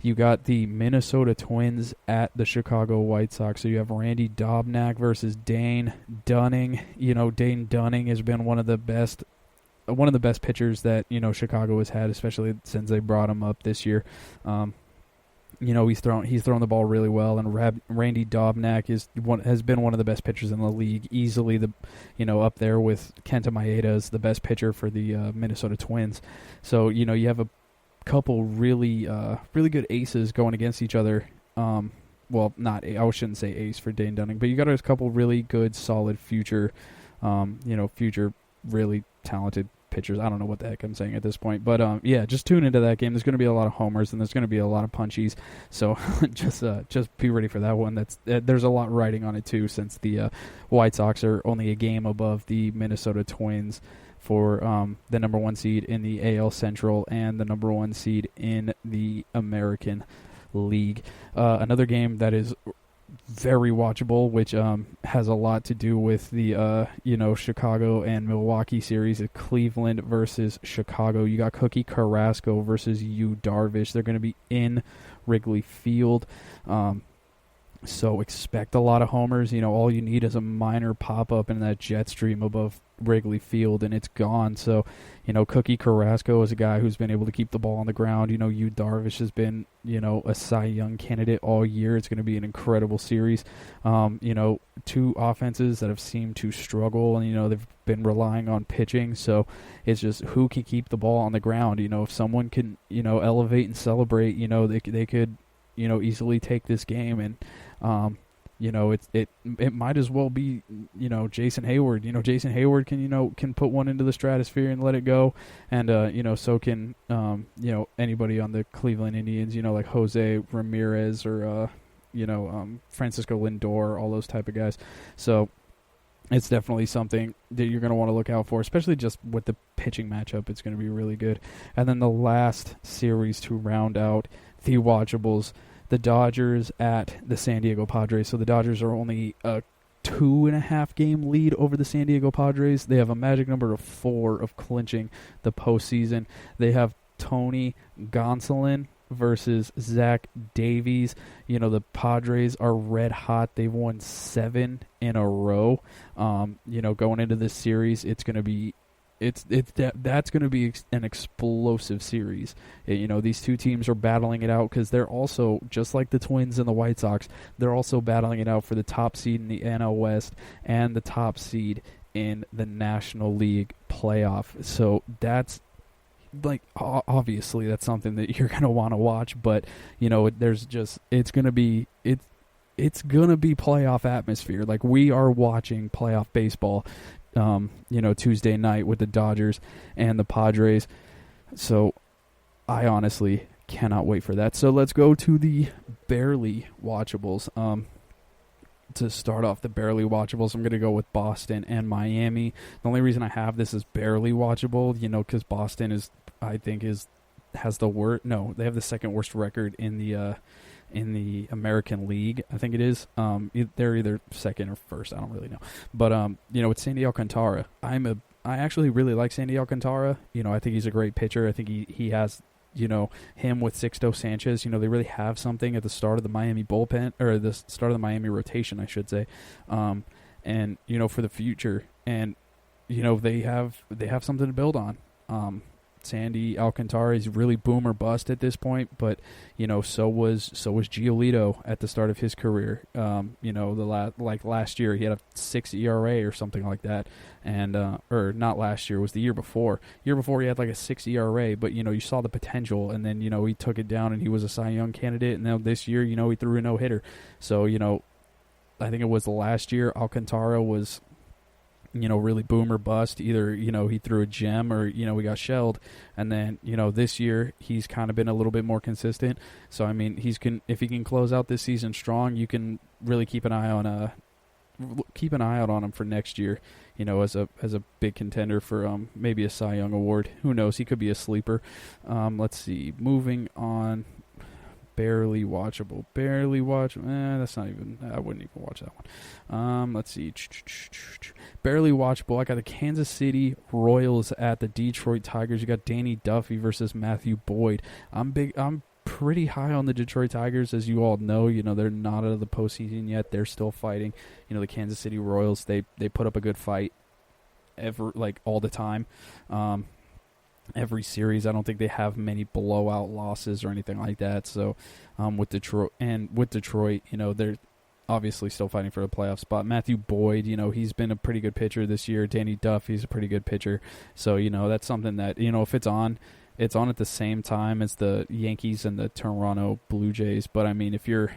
You got the Minnesota Twins at the Chicago White Sox. So you have Randy Dobnak versus Dane Dunning. Dane Dunning has been one of the best pitchers that Chicago has had, especially since they brought him up this year. He's thrown the ball really well, and Randy Dobnak has been one of the best pitchers in the league, easily up there with Kenta Maeda as the best pitcher for the Minnesota Twins. So you have a couple really good aces going against each other. I shouldn't say ace for Dane Dunning, but you got a couple really good, solid future really talented pitchers. I don't know what the heck I'm saying at this point, but just tune into that game. There's going to be a lot of homers and there's going to be a lot of punchies, so just be ready for that one. There's a lot riding on it too, since the White Sox are only a game above the Minnesota Twins for the number 1 seed in the AL Central and the number 1 seed in the American League. Another game that is very watchable, which has a lot to do with the Chicago and Milwaukee series of Cleveland versus Chicago. You got Cookie Carrasco versus Yu Darvish. They're going to be in Wrigley Field. So expect a lot of homers. All you need is a minor pop-up in that jet stream above Wrigley Field, and it's gone. So, Cookie Carrasco is a guy who's been able to keep the ball on the ground. Yu Darvish has been, a Cy Young candidate all year. It's going to be an incredible series. Two offenses that have seemed to struggle, and, they've been relying on pitching. So it's just who can keep the ball on the ground. If someone can, elevate and celebrate, they could, easily take this game. And, it might as well be, Jason Hayward. Jason Hayward can put one into the stratosphere and let it go. And, so can, anybody on the Cleveland Indians, like Jose Ramirez or, Francisco Lindor, all those type of guys. So it's definitely something that you're going to want to look out for, especially just with the pitching matchup. It's going to be really good. And then the last series to round out the watchables, the Dodgers at the San Diego Padres. So the Dodgers are only a 2.5 game lead over the San Diego Padres. They have a magic number of 4 of clinching the postseason. They have Tony Gonsolin versus Zach Davies. The Padres are red hot. They've won 7 in a row. Going into this series, it's going to be that's going to be an explosive series. These two teams are battling it out because they're also, just like the Twins and the White Sox, they're also battling it out for the top seed in the NL West and the top seed in the National League playoff. So that's, obviously that's something that you're going to want to watch, but it's going to be playoff atmosphere. Like, we are watching playoff baseball Tuesday night with the Dodgers and the Padres. So I honestly cannot wait for that. So let's go to the barely watchables. To start off the barely watchables, I'm going to go with Boston and Miami. The only reason I have this as barely watchable, because Boston has the worst. No, they have the second worst record in the American League, I think it is. They're either second or first, I don't really know. But, with Sandy Alcantara, I'm I actually really like Sandy Alcantara. I think he's a great pitcher. I think he has, him with Sixto Sanchez. They really have something at the start of the Miami bullpen, or the start of the Miami rotation, I should say. And, for the future. And, they have something to build on. Sandy Alcantara is really boom or bust at this point, but so was Giolito at the start of his career. Last year he had a 6 ERA or something like that, and or not last year, it was the year before. Year before he had like a 6 ERA, but you saw the potential, and then he took it down and he was a Cy Young candidate, and now this year he threw a no-hitter. So I think it was the last year Alcantara was really boom or bust. Either, he threw a gem or, we got shelled. And then, this year he's kind of been a little bit more consistent. So, I mean, if he can close out this season strong, you can really keep an eye out on him for next year, as a big contender for maybe a Cy Young award. Who knows? He could be a sleeper. Let's see. Moving on. Barely watchable. That's not even. I wouldn't even watch that one. Let's see. Barely watchable. I got the Kansas City Royals at the Detroit Tigers. You got Danny Duffy versus Matthew Boyd. I'm pretty high on the Detroit Tigers, as you all know. They're not out of the postseason yet. They're still fighting. The Kansas City Royals. They put up a good fight all the time. Every series, I don't think they have many blowout losses or anything like that. So, with Detroit, they're obviously still fighting for a playoff spot. Matthew Boyd, he's been a pretty good pitcher this year. Danny Duffy's a pretty good pitcher. So, that's something that, if it's on at the same time as the Yankees and the Toronto Blue Jays. But, I mean, if you're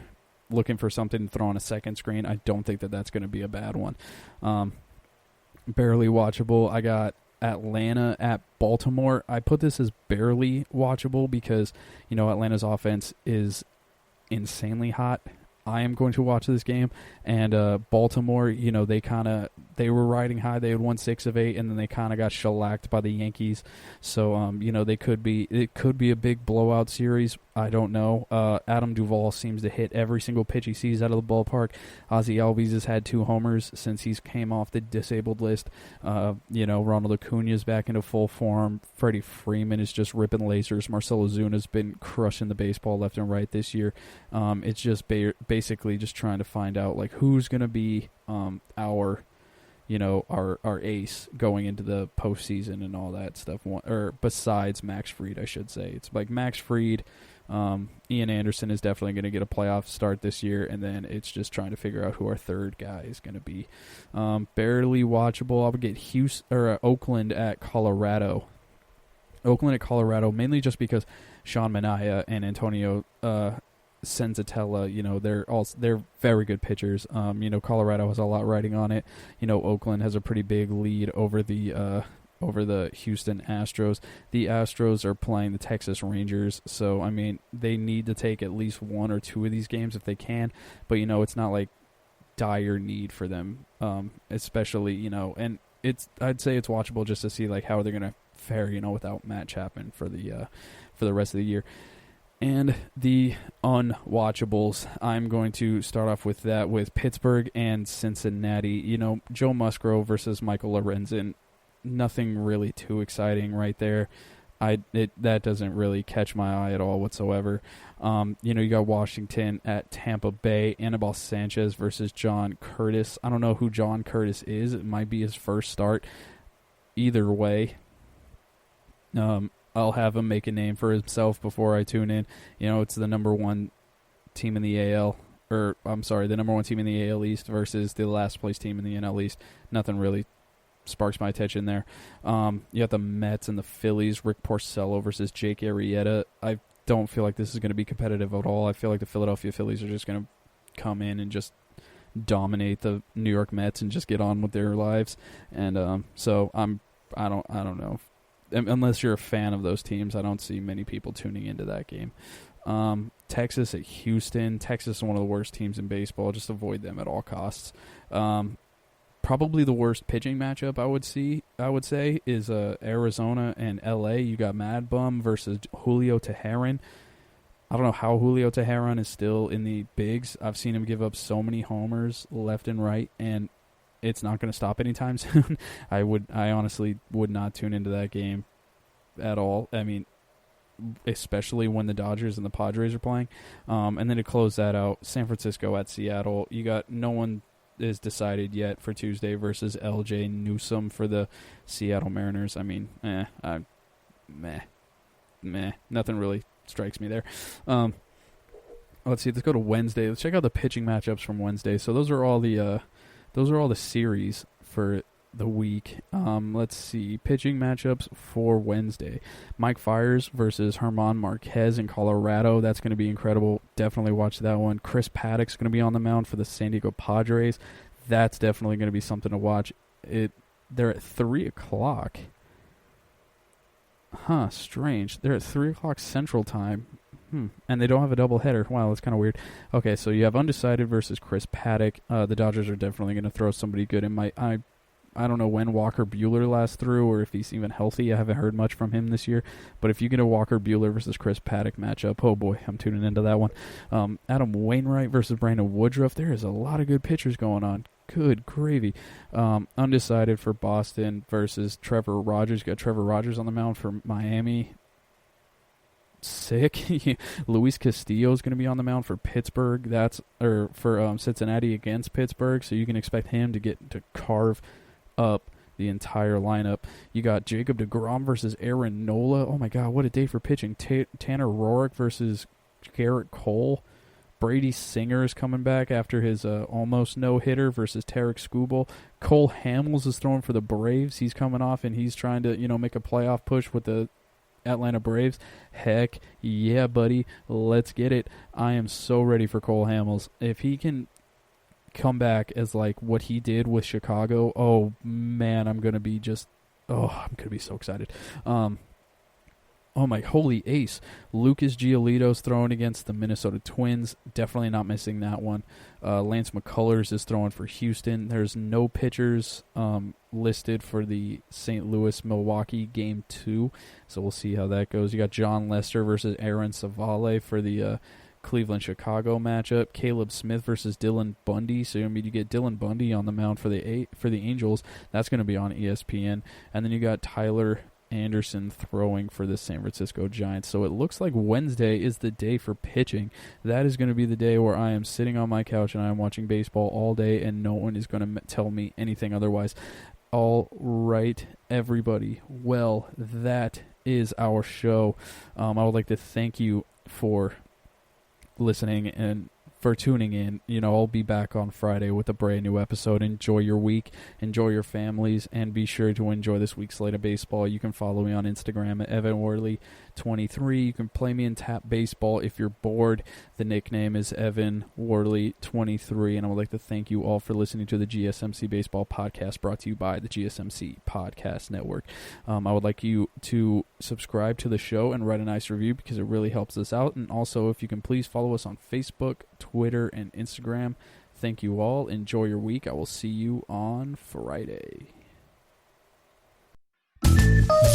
looking for something to throw on a second screen, I don't think that that's going to be a bad one. Barely watchable. I got Atlanta at Baltimore. I put this as barely watchable because, Atlanta's offense is insanely hot. I am going to watch this game, and Baltimore, they were riding high. They had won 6 of 8, and then they kind of got shellacked by the Yankees. So, it could be a big blowout series. I don't know. Adam Duvall seems to hit every single pitch he sees out of the ballpark. Ozzie Albies has had 2 homers since he's came off the disabled list. Ronald Acuna's back into full form. Freddie Freeman is just ripping lasers. Marcell Ozuna's been crushing the baseball left and right this year. It's just basically just trying to find out who's going to be our ace going into the postseason and all that stuff. Or besides Max Fried, I should say. It's like Max Fried, Ian Anderson is definitely going to get a playoff start this year, and then it's just trying to figure out who our third guy is going to be. Barely watchable. I would get Oakland at Colorado. Oakland at Colorado, mainly just because Sean Manaea and Antonio Senzatella, they're very good pitchers. Colorado has a lot riding on it. Oakland has a pretty big lead over the Houston Astros. The Astros are playing the Texas Rangers, so I mean they need to take at least 1 or 2 of these games if they can. But it's not like dire need for them, especially and I'd say it's watchable just to see how they're gonna fare, without Matt Chapman for the rest of the year. And the unwatchables, I'm going to start off with that with Pittsburgh and Cincinnati. Joe Musgrove versus Michael Lorenzen. Nothing really too exciting right there. That doesn't really catch my eye at all whatsoever. You got Washington at Tampa Bay. Anibal Sanchez versus John Curtis. I don't know who John Curtis is. It might be his first start. Either way, I'll have him make a name for himself before I tune in. It's the number 1 team in the AL, the number 1 team in the AL East versus the last place team in the NL East. Nothing really sparks my attention there. You got the Mets and the Phillies. Rick Porcello versus Jake Arrieta. I don't feel like this is going to be competitive at all. I feel like the Philadelphia Phillies are just going to come in and just dominate the New York Mets and just get on with their lives. And so I don't know. Unless you're a fan of those teams, I don't see many people tuning into that game. Texas at Houston. Texas is one of the worst teams in baseball. Just avoid them at all costs. Probably the worst pitching matchup I would say is Arizona and LA. You got Mad Bum versus Julio Teheran. I don't know how Julio Teheran is still in the bigs. I've seen him give up so many homers left and right, and it's not going to stop anytime soon. I honestly would not tune into that game at all. I mean, especially when the Dodgers and the Padres are playing. And then to close that out, San Francisco at Seattle. You got no one is decided yet for Tuesday versus LJ Newsome for the Seattle Mariners. I mean, nothing really strikes me there. Let's see. Let's go to Wednesday. Let's check out the pitching matchups from Wednesday. So those are all the series for the week. Let's see. Pitching matchups for Wednesday. Mike Fiers versus German Marquez in Colorado. That's going to be incredible. Definitely watch that one. Chris Paddock's going to be on the mound for the San Diego Padres. That's definitely going to be something to watch. They're at 3 o'clock. Huh, strange. They're at 3 o'clock Central Time. And they don't have a doubleheader. Wow, that's kind of weird. Okay, so you have undecided versus Chris Paddock. The Dodgers are definitely going to throw somebody good. I don't know when Walker Buehler last threw or if he's even healthy. I haven't heard much from him this year. But if you get a Walker Buehler versus Chris Paddock matchup, oh boy, I'm tuning into that one. Adam Wainwright versus Brandon Woodruff. There is a lot of good pitchers going on. Good gravy. Undecided for Boston versus Trevor Rogers. You got Trevor Rogers on the mound for Miami. Sick. Luis Castillo is going to be on the mound for Pittsburgh. For Cincinnati against Pittsburgh. So you can expect him to carve up the entire lineup. You got Jacob deGrom versus Aaron Nola. Oh my God, what a day for pitching. Tanner Roark versus Garrett Cole. Brady Singer is coming back after his almost no-hitter versus Tarek Skubal. Cole Hamels is throwing for the Braves. He's coming off and he's trying to make a playoff push with the Atlanta Braves. Heck yeah, buddy. Let's get it. I am so ready for Cole Hamels. If he can come back as like what he did with Chicago, oh man, I'm gonna be so excited. Oh my holy ace. Lucas Giolito's throwing against the Minnesota Twins. Definitely not missing that one. Lance McCullers is throwing for Houston. There's no pitchers listed for the St. Louis-Milwaukee Game 2. So we'll see how that goes. You got John Lester versus Aaron Savale for the Cleveland-Chicago matchup. Caleb Smith versus Dylan Bundy. So you get Dylan Bundy on the mound for the Angels. That's going to be on ESPN. And then you got Tyler Anderson throwing for the San Francisco Giants. So it looks like Wednesday is the day for pitching. That is going to be the day where I am sitting on my couch and I am watching baseball all day and no one is going to tell me anything otherwise. All right, everybody. Well, that is our show. I would like to thank you for listening and for tuning in. I'll be back on Friday with a brand new episode. Enjoy your week, enjoy your families, and be sure to enjoy this week's slate of baseball. You can follow me on Instagram at EvanWorley23. You can play me in Tap Baseball if you're bored. The nickname is EvanWorley23, and I would like to thank you all for listening to the GSMC Baseball Podcast, brought to you by the GSMC Podcast Network. I would like you to subscribe to the show and write a nice review because it really helps us out. And also, if you can please follow us on Facebook, Twitter, and Instagram. Thank you all. Enjoy your week. I will see you on Friday.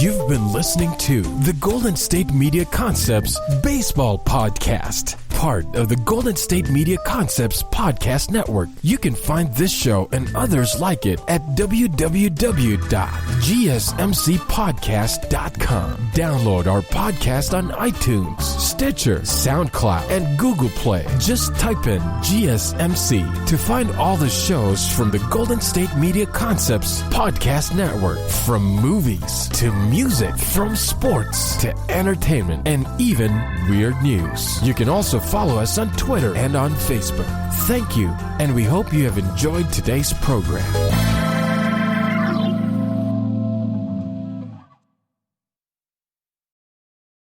You've been listening to the Golden State Media Concepts Baseball Podcast, part of the Golden State Media Concepts Podcast Network. You can find this show and others like it at www.gsmcpodcast.com. Download our podcast on iTunes, Stitcher, SoundCloud, and Google Play. Just type in GSMC to find all the shows from the Golden State Media Concepts Podcast Network, from movies to music, from sports to entertainment, and even weird news. You can also follow us on Twitter and on Facebook. Thank you, and we hope you have enjoyed today's program.